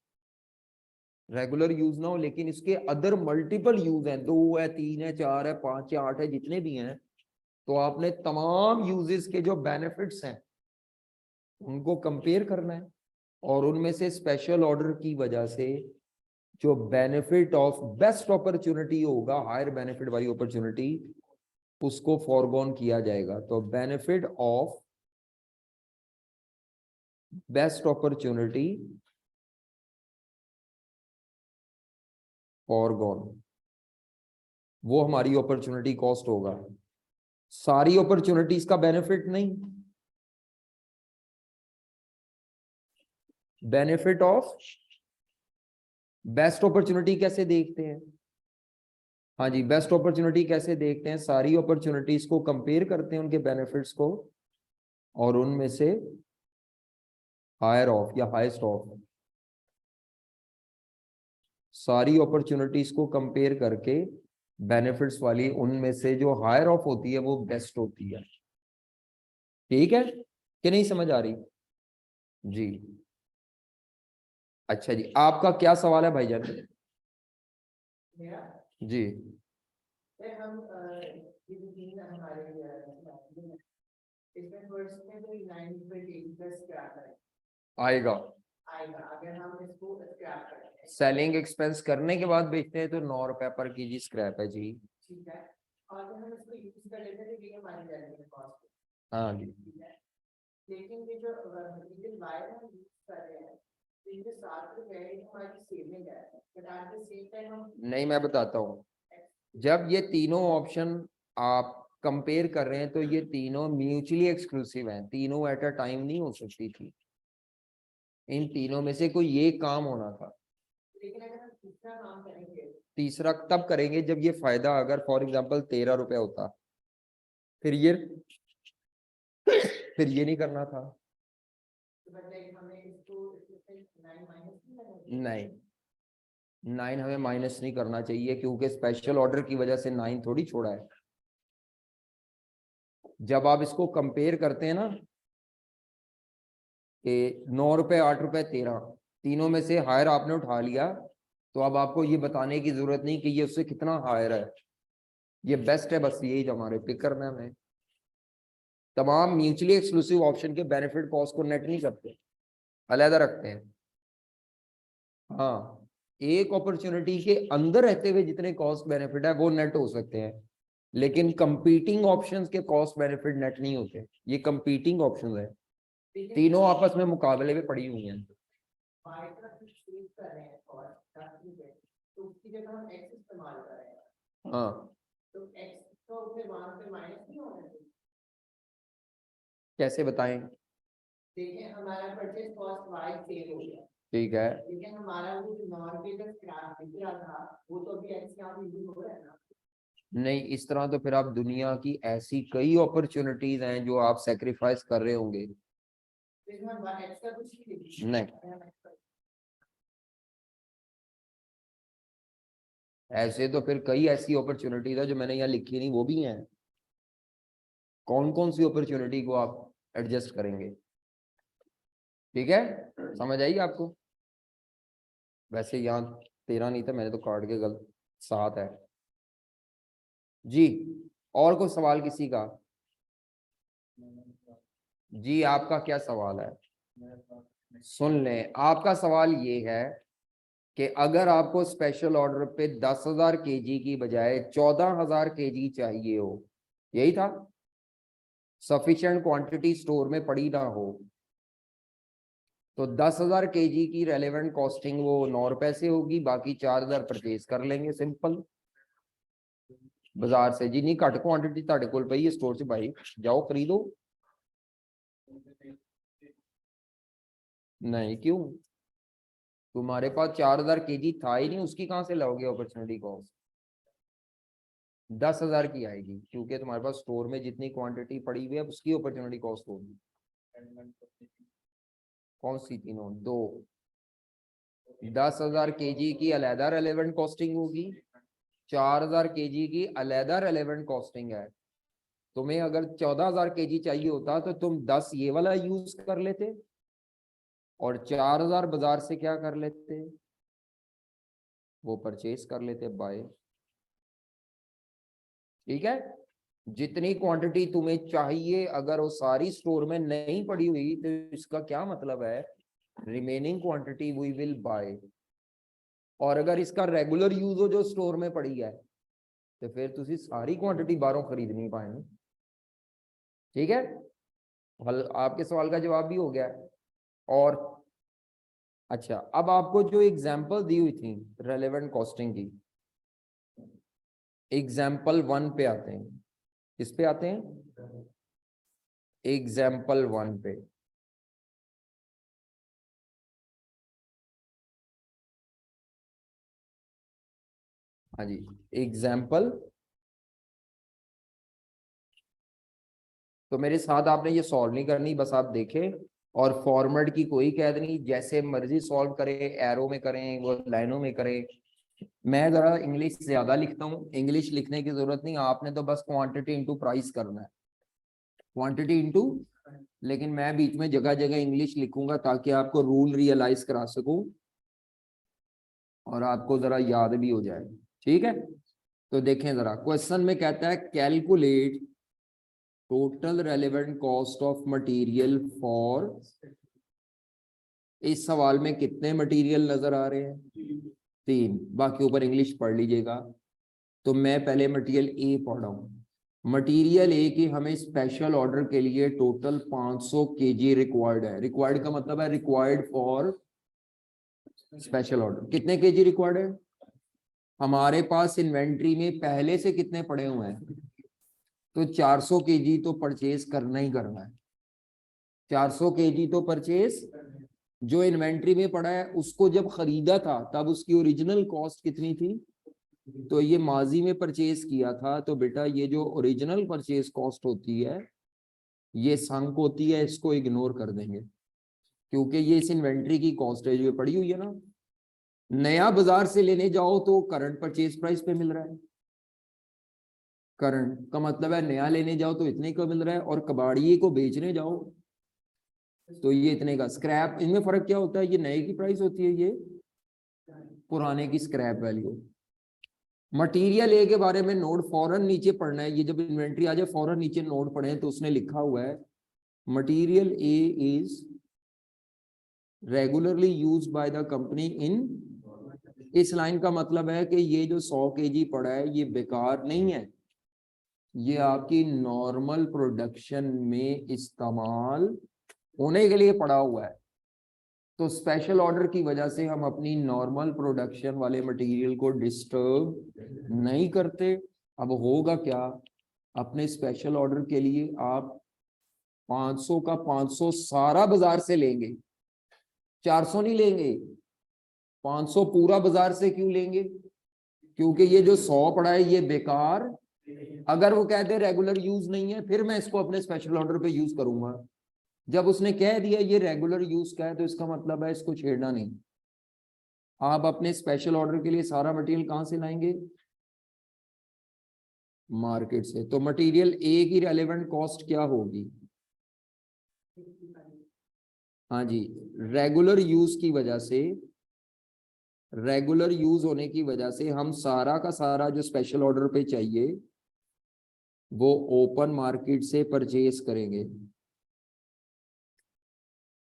लेकिन इसके अदर मल्टीपल यूज हैं, 2 है, 3 है, 4 है, 5 है, 8 है, जितने भी हैं, तो आपने तमाम यूजेस के जो बेनिफिट्स हैं उनको कंपेयर करना है, और उनमें से स्पेशल ऑर्डर की वजह से जो बेनिफिट ऑफ बेस्ट अपॉर्चुनिटी होगा, हायर बेनिफिट वाली अपॉर्चुनिटी, उसको फॉरगॉन किया जाएगा। तो benefit of best opportunity foregone, वो हमारी अपॉर्चुनिटी कॉस्ट होगा। सारी अपॉर्चुनिटीज का बेनिफिट नहीं, बेनिफिट ऑफ बेस्ट अपॉर्चुनिटी कैसे देखते हैं? हाँ जी, बेस्ट अपॉर्चुनिटी कैसे देखते हैं? सारी अपॉर्चुनिटीज को कंपेयर करते हैं, उनके बेनिफिट्स को, और उनमें से हायर ऑफ या हाईएस्ट ऑफ, सारी अपॉर्चुनिटीज को कंपेयर करके बेनिफिट्स वाली उनमें से जो हायर ऑफ होती है वो बेस्ट होती है। ठीक है कि नहीं समझ आ रही? जी, अच्छा जी, आपका क्या सवाल है भाईजान? जी, हम इसमें फर्स्ट में तो 9 प्लस क्या आएगा? अगर हम इसको स्क्रैप करते हैं, सेलिंग एक्सपेंस करने के बाद बेचते हैं तो 9 रुपए पर केजी स्क्रैप है जी। ठीक है, और अगर हम इसको यूज कर लेते हैं तो ये हमारी वैल्यू कॉस्ट है। हाँ जी, लेकिन ये जो मटेरियल वायर हम यूज कर रहे हैं, तो ये 7 रुपए हमारी सेविंग है, but at the same time हम नहीं, मैं बताता हूँ। जब ये तीनों ऑप्शन आप कंपेयर कर रहे हैं तो ये तीनों म्यूचुअली एक्सक्लूसिव हैं, तीनों एट अ टाइम नहीं हो सकती थी। इन तीनों में से कोई एक काम होना था। लेकिन अगर हम तीसरा काम करेंगे, तीसरा तब करेंगे जब ये फायदा अगर फॉर एग्जांपल 13 रुपए होता, फिर ये नहीं करना था। नहीं, 9 हमें माइनस नहीं करना चाहिए, क्योंकि स्पेशल ऑर्डर की वजह से 9 थोड़ी छोड़ा है। जब आप इसको कंपेयर करते हैं ना कि 9 रुपए, 8 रुपए, 13, तीनों में से हायर आपने उठा लिया, तो अब आपको ये बताने की जरूरत नहीं कि ये उससे कितना हायर है, ये बेस्ट है, बस यही हमारे पिक करना है हमें। तमाम म्यूचुअली एक्सक्लूसिव ऑप्शन के बेनिफिट कॉस्ट को नेट नहीं करते, अलग रखते हैं। हाँ, एक अपॉर्चुनिटी के अंदर रहते हुए जितने कॉस्ट बेनिफिट है वो नेट हो सकते हैं, लेकिन कंपीटिंग ऑप्शंस के कॉस्ट बेनिफिट नेट नहीं होते। ये कंपीटिंग ऑप्शंस है, तीनों आपस में मुकाबले में पड़ी हुई हैं। हाँ, तो x तो फिर वहां पे माइनस नहीं होना चाहिए। कैसे बताएं? देखिए हमारा परचेज कॉस्ट वाई सेव हो गया, ठीक है, लेकिन हमारा वो नॉन पे का स्क्रैप दिख रहा था वो तो अभी एक्स यहाँ यूज हो रहा है ना। नहीं इस तरह तो फिर आप दुनिया की ऐसी कई अपॉर्चुनिटीज हैं जो आप सेक्रीफाइस कर रहे होंगे। नहीं ऐसे तो फिर कई ऐसी अपॉर्चुनिटीज है जो मैंने यहाँ लिखी नहीं, वो भी हैं। कौन कौन सी अपॉर्चुनिटी को आप एडजस्ट करेंगे? ठीक है, समझ आई आपको? वैसे यहाँ 13 नहीं था, मैंने तो काट के गलत 7 है जी। और कोई सवाल किसी का? जी आपका क्या सवाल है? सुन लें, आपका सवाल ये है कि अगर आपको स्पेशल ऑर्डर पे 10,000 kg की बजाय 14,000 kg चाहिए हो, यही था, सफिशिएंट क्वांटिटी स्टोर में पड़ी ना हो, तो 10,000 kg की रेलेवेंट कॉस्टिंग वो 9 रुपए से होगी, बाकी 4,000 परचेज कर लेंगे सिंपल बाजार से। जी नहीं घट क्वांटिटी ਤੁਹਾਡੇ ਕੋਲ ਪਈ है स्टोर से भाई, जाओ खरीदो। नहीं क्यों, तुम्हारे पास 4,000 kg था ही नहीं, उसकी कहां से लाओगे अपॉर्चुनिटी कॉस्ट? 10,000 की आएगी क्योंकि तुम्हारे पास स्टोर में जितनी क्वांटिटी पड़ी हुई है उसकी अपॉर्चुनिटी कॉस्ट होगी। कौन सी तीनों? दो। 10,000 kg की अलहदा रेलेवेंट कॉस्टिंग होगी, 4,000 kg की अलहदा रेलेवेंट कॉस्टिंग है। तुम्हें अगर 14,000 kg चाहिए होता तो तुम 10 ये वाला यूज कर लेते और 4,000 बाजार से क्या कर लेते, वो परचेज कर लेते बाय। ठीक है, जितनी क्वांटिटी तुम्हें चाहिए अगर वो सारी स्टोर में नहीं पड़ी हुई तो इसका क्या मतलब है, remaining quantity we will buy. और अगर इसका रेगुलर यूज हो जो स्टोर में पड़ी है तो फिर तुसी सारी क्वांटिटी बाहरों खरीद नहीं पाएंगे। ठीक है, हल आपके सवाल का जवाब भी हो गया। और अच्छा, अब आपको जो एग्जांपल दी हुई थी रेलेवेंट कॉस्टिंग की, एग्जाम्पल 1 पे आते हैं। किस पे आते हैं? एग्जाम्पल 1 पे। हाँ जी, एग्जाम्पल। तो मेरे साथ आपने ये सॉल्व नहीं करनी, बस आप देखें और फॉर्मेट की कोई कैद नहीं, जैसे मर्जी सॉल्व करें, एरो में करें वो लाइनों में करें। मैं जरा इंग्लिश ज्यादा लिखता हूँ, इंग्लिश लिखने की जरूरत नहीं, आपने तो बस क्वांटिटी इनटू प्राइस करना है, क्वांटिटी इनटू। लेकिन मैं बीच में जगह जगह इंग्लिश लिखूंगा ताकि आपको रूल रियलाइज करा सकूं और आपको जरा याद भी हो जाए। ठीक है, तो देखें जरा, क्वेश्चन में कहता है calculate total relevant cost of material for. इस सवाल में कितने मटेरियल नजर आ रहे हैं? 3, बाकी ऊपर इंग्लिश पढ़ लीजिएगा। तो मैं पहले मटेरियल ए पढ़ रहा हूँ। मटेरियल ए की हमें स्पेशल ऑर्डर के लिए टोटल 500 kg रिक्वायर्ड है। रिक्वायर्ड का मतलब है रिक्वायर्ड फॉर स्पेशल ऑर्डर। कितने केजी रिक्वायर्ड है? हमारे पास इन्वेंट्री में पहले से कितने पड़े हुए हैं? तो 400 kg तो परचेज करना ही करना है। 400 kg तो परचेज, जो इन्वेंट्री में पड़ा है उसको जब खरीदा था तब उसकी ओरिजिनल कॉस्ट कितनी थी? तो ये माजी में परचेज किया था, तो बेटा ये जो ओरिजिनल परचेज कॉस्ट होती है ये संक होती है, इसको इग्नोर कर देंगे क्योंकि ये इस इन्वेंट्री की कॉस्ट है जो पड़ी हुई है ना। नया बाजार से लेने जाओ तो करंट परचेज प्राइस पे मिल रहा है, करंट का मतलब है नया लेने जाओ तो इतने का मिल रहा है और कबाड़िए को बेचने जाओ तो ये इतने का। स्क्रैप, इनमें फर्क क्या होता है, ये नए की प्राइस होती है, ये पुराने की स्क्रैप वैल्यू। मटेरियल ए के बारे में नोट फौरन नीचे पढ़ना है, ये जब इन्वेंट्री आ जाए फौरन नीचे नोट पढ़े, तो उसने लिखा हुआ है material A is regularly used by the company इन। इस लाइन का मतलब है कि ये जो 100 kg पड़ा है ये बेकार नहीं है, ये आपकी नॉर्मल प्रोडक्शन में इस्तेमाल होने के लिए पड़ा हुआ है। तो स्पेशल ऑर्डर की वजह से हम अपनी नॉर्मल प्रोडक्शन वाले मटेरियल को डिस्टर्ब नहीं करते। अब होगा क्या, अपने स्पेशल ऑर्डर के लिए आप 500 का 500 सारा बाजार से लेंगे, 400 नहीं लेंगे। 500 पूरा बाजार से क्यों लेंगे? क्योंकि ये जो 100 पड़ा है ये बेकार। अगर वो कहते रेगुलर यूज नहीं है, फिर मैं इसको अपने स्पेशल ऑर्डर पे यूज करूंगा। जब उसने कह दिया ये रेगुलर यूज का है, तो इसका मतलब है इसको छेड़ना नहीं। आप अपने स्पेशल ऑर्डर के लिए सारा मटेरियल कहां से लाएंगे? मार्केट से। तो मटेरियल ए की रेलेवेंट कॉस्ट क्या होगी? हाँ जी, रेगुलर यूज की वजह से, रेगुलर यूज होने की वजह से हम सारा का सारा जो स्पेशल ऑर्डर पे चाहिए वो ओपन मार्केट से परचेज करेंगे।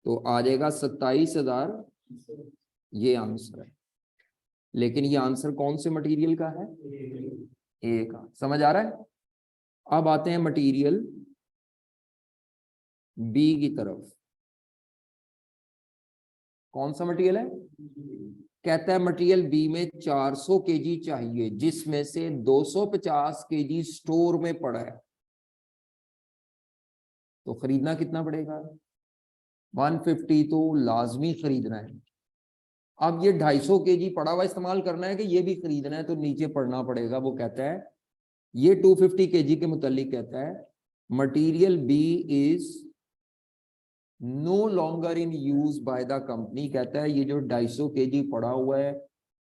तो आ जाएगा 27,000, ये आंसर है। लेकिन ये आंसर कौन से मटेरियल का है? ए का। समझ आ रहा है? अब आते हैं मटेरियल बी की तरफ। कौन सा मटेरियल है? कहता है मटेरियल बी में 400 केजी चाहिए, जिसमें से 250 केजी स्टोर में पड़ा है। तो खरीदना कितना पड़ेगा? 150 तो लाजमी खरीदना है। अब ये 250 केजी पड़ा हुआ इस्तेमाल करना है कि ये भी खरीदना है, तो नीचे पढ़ना पड़ेगा। वो कहता है ये 250 केजी के मुतालिक कहता है material be is no longer in use by the company. कहता है ये जो 250 केजी पड़ा हुआ है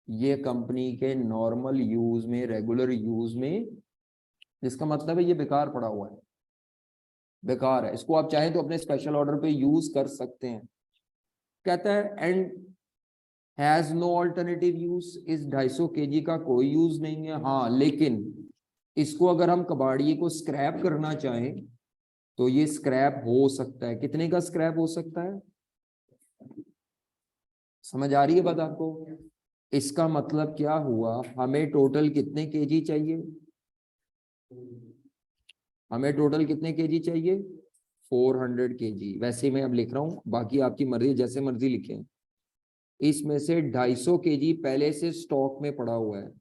ये कंपनी के नॉर्मल यूज में, रेगुलर यूज में, जिसका मतलब है ये बेकार पड़ा हुआ है, बेकार है। इसको आप चाहें तो अपने स्पेशल ऑर्डर पे यूज कर सकते हैं। कहता है and has no alternative use. इस 250 केजी का कोई यूज नहीं है। हाँ, लेकिन इसको अगर हम कबाड़िए को स्क्रैप करना चाहें तो ये स्क्रैप हो सकता है। कितने का स्क्रैप हो सकता है? समझ आ रही है बात आपको? इसका मतलब क्या हुआ? हमें टोटल कितने केजी चाहिए? हमें टोटल कितने केजी चाहिए? 400 केजी। वैसे मैं अब लिख रहा हूं, बाकी आपकी मर्जी, जैसे मर्जी लिखें। इसमें से 250 केजी पहले से स्टॉक में पड़ा हुआ है,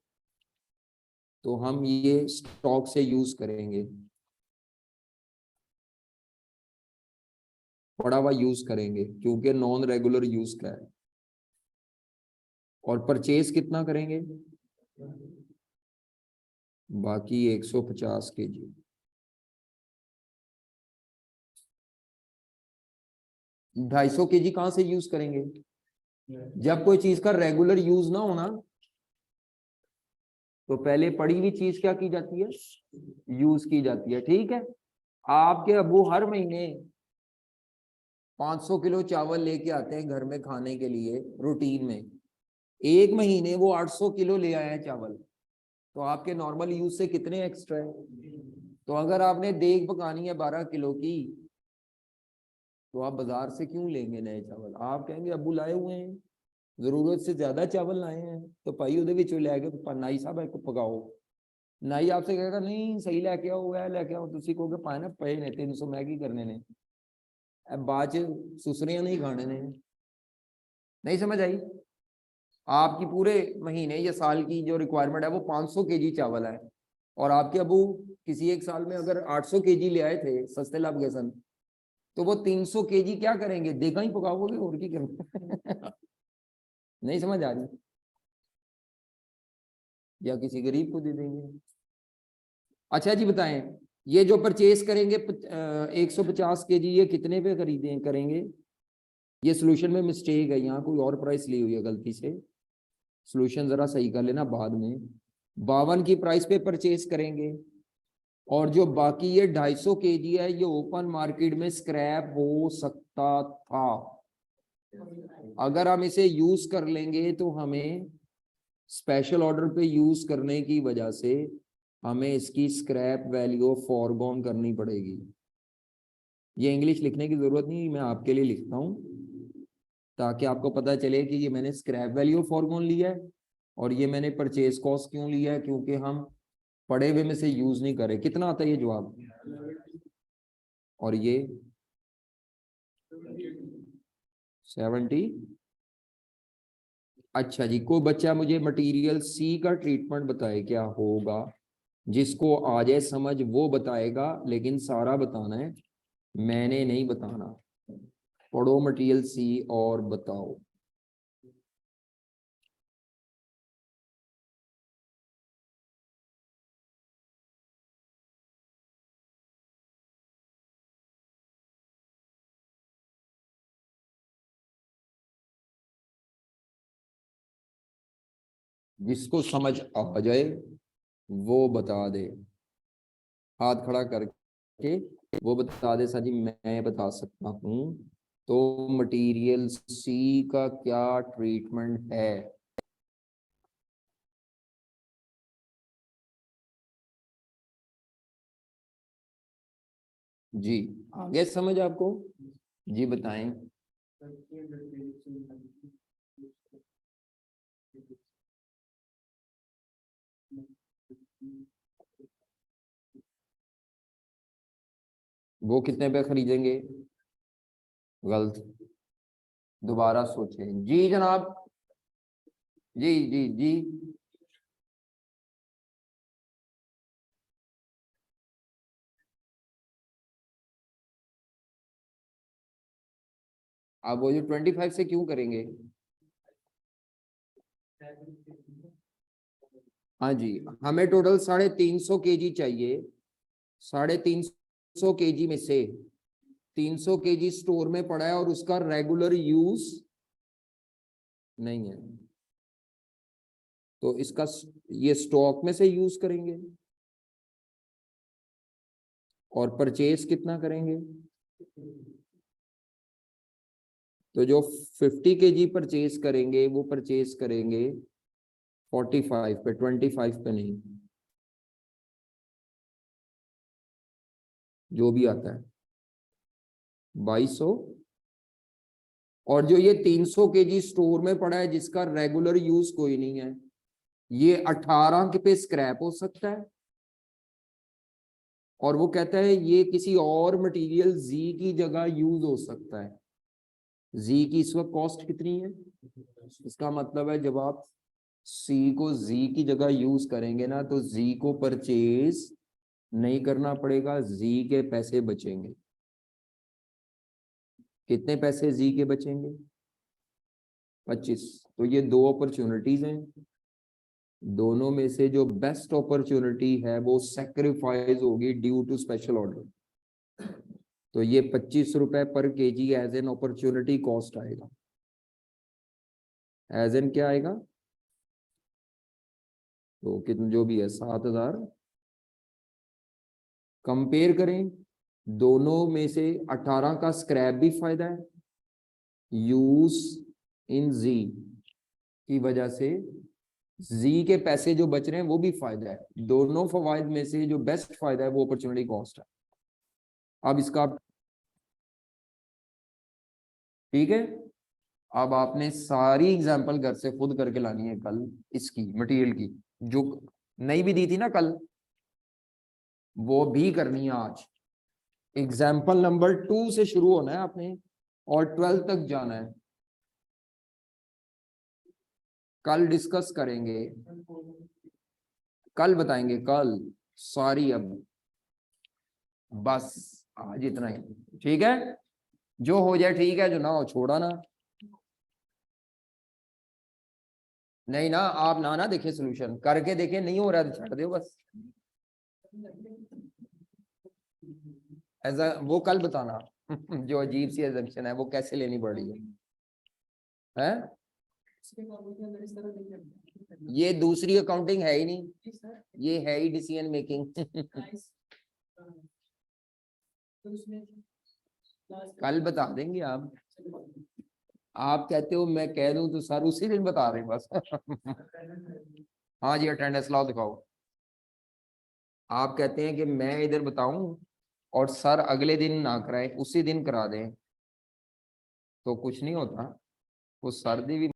तो हम ये स्टॉक से यूज करेंगे, पड़ा हुआ यूज करेंगे, क्योंकि नॉन रेगुलर यूज का है। और परचेज कितना करेंगे? बाकी 150 केजी। ढाई सौ केजी कहां से यूज करेंगे? जब कोई चीज का रेगुलर यूज ना होना, तो पहले पड़ी हुई चीज क्या की जाती है? यूज की जाती है। ठीक है। आपके अबू हर महीने 500 किलो चावल लेके आते हैं घर में खाने के लिए रूटीन में। एक महीने वो 800 किलो ले आए हैं चावल, तो आपके नॉर्मल यूज से कितने एक्स्ट्रा है? तो अगर आपने देग पकानी है 12 किलो की, तो आप बाजार से क्यों लेंगे नए चावल? आप कहेंगे अबू लाए हुए हैं, जरूरत से ज्यादा चावल लाए हैं, तो भाई ਉਹਦੇ ਵਿੱਚੋਂ ਲੈ ਕੇ नाई साहब को पकाओ। नाई आपसे कहेगा नहीं सही लेके आओ, वह लेके आओ। ਤੁਸੀਂ ਕਹੋਗੇ पाए ना पे ने 300 मैगी करने ने, बाद च सुसरियां नहीं खाने ने। नहीं समझ आई? आपकी पूरे महीने या साल की जो रिक्वायरमेंट है वो 500 केजी चावल है, और आपके अबू किसी एक साल में अगर 800 केजी ले आए थे सस्ते लाभ के सन, तो वो 300 केजी क्या करेंगे? देगा ही पकाओगे और की करेंगे? नहीं समझ आ रही? या किसी गरीब को दे देंगे। अच्छा जी बताएं, ये जो परचेज करेंगे 150 केजी, ये कितने पे खरीदें करेंगे? ये सोल्यूशन में मिस्टेक है, यहाँ कोई और प्राइस ली हुई है गलती से। सोल्यूशन जरा सही कर लेना बाद में। 52 की प्राइस पे परचेज करेंगे, और जो बाकी ये 250 केजी है ये ओपन मार्केट में स्क्रैप हो सकता था। अगर हम इसे यूज कर लेंगे तो हमें स्पेशल ऑर्डर पे यूज करने की वजह से हमें इसकी स्क्रैप वैल्यू फॉरगॉन करनी पड़ेगी। ये इंग्लिश लिखने की जरूरत नहीं, मैं आपके लिए लिखता हूं ताकि आपको पता चले कि ये मैंने स्क्रैप वैल्यू फॉरगॉन लिया है, और ये मैंने परचेज कॉस्ट क्यों लिया है, क्योंकि हम पड़े हुए में से यूज नहीं करें। कितना आता है ये जवाब? और ये 70। अच्छा जी, कोई बच्चा मुझे मटेरियल सी का ट्रीटमेंट बताए क्या होगा? जिसको आ जाए समझ वो बताएगा, लेकिन सारा बताना है। मैंने नहीं बताना, पढ़ो मटेरियल सी और बताओ। जिसको समझ आ जाए वो बता दे, हाथ खड़ा करके वो बता दे सर जी मैं बता सकता हूँ। तो मटेरियल सी का क्या ट्रीटमेंट है? जी आगे समझ आपको? जी बताएं। वो कितने पे खरीदेंगे? गलत, दोबारा सोचें। जी जनाब, जी जी जी। आप वो जो 25 से क्यों करेंगे? हाँ जी, हमें टोटल 350 केजी चाहिए। 350 केजी में से 300 केजी स्टोर में पड़ा है और उसका रेगुलर यूज नहीं है, तो इसका ये स्टॉक में से यूज करेंगे। और परचेज कितना करेंगे? तो जो 50 केजी परचेज करेंगे वो परचेज करेंगे 45 पे, 25 पे नहीं, जो भी आता है 2200। और जो ये 300 केजी स्टोर में पड़ा है जिसका रेगुलर यूज कोई नहीं है, ये 18 के पे स्क्रैप हो सकता है। और वो कहता है ये किसी और मटेरियल जी की जगह यूज हो सकता है। जी की इस वक्त कॉस्ट कितनी है? इसका मतलब है जब आप सी को जी की जगह यूज करेंगे ना तो जी को परचेज नहीं करना पड़ेगा, जी के पैसे बचेंगे। कितने पैसे जी के बचेंगे? 25। तो ये दो अपॉर्चुनिटीज हैं, दोनों में से जो बेस्ट अपॉर्चुनिटी है वो सेक्रीफाइस होगी ड्यू टू स्पेशल ऑर्डर। तो ये 25 रुपए पर KG as an opportunity cost आएगा। एज एन क्या आएगा? तो कितना जो भी है 7000। कंपेयर करें दोनों में से 18 का स्क्रैप भी फायदा है, यूज इन जी की वजह से जी के पैसे जो बच रहे हैं वो भी फायदा है। दोनों फवायद में से जो बेस्ट फायदा है वो अपॉर्चुनिटी कॉस्ट है। अब इसका ठीक है। अब आपने सारी एग्जांपल घर से खुद करके लानी है कल, इसकी मटेरियल की जो नहीं भी दी थी ना कल, वो भी करनी है आज। एग्जाम्पल नंबर 2 से शुरू होना है आपने और 12 तक जाना है। कल डिस्कस करेंगे, कल बताएंगे कल सारी। अब बस आज इतना ही, ठीक है? जो हो जाए ठीक है, जो ना हो छोड़ा ना। नहीं ना, आप ना देखे सोल्यूशन करके देखे, नहीं हो रहा तो छੱਡ दो बस। ऐसा वो कल बताना जो अजीब सी एजम्पशन है वो कैसे लेनी पड़ रही है? ये दूसरी अकाउंटिंग है ही नहीं, ये है ही डिसीजन मेकिंग। कल बता देंगे आप कहते हो मैं कह दूं तो सर उसी दिन बता रहे हैं बस। हाँ जी, अटेंडेंस लाओ दिखाओ। आप कहते हैं कि मैं इधर बताऊं और सर अगले दिन ना कराए, उसी दिन करा दें, तो कुछ नहीं होता। वो सर दी भी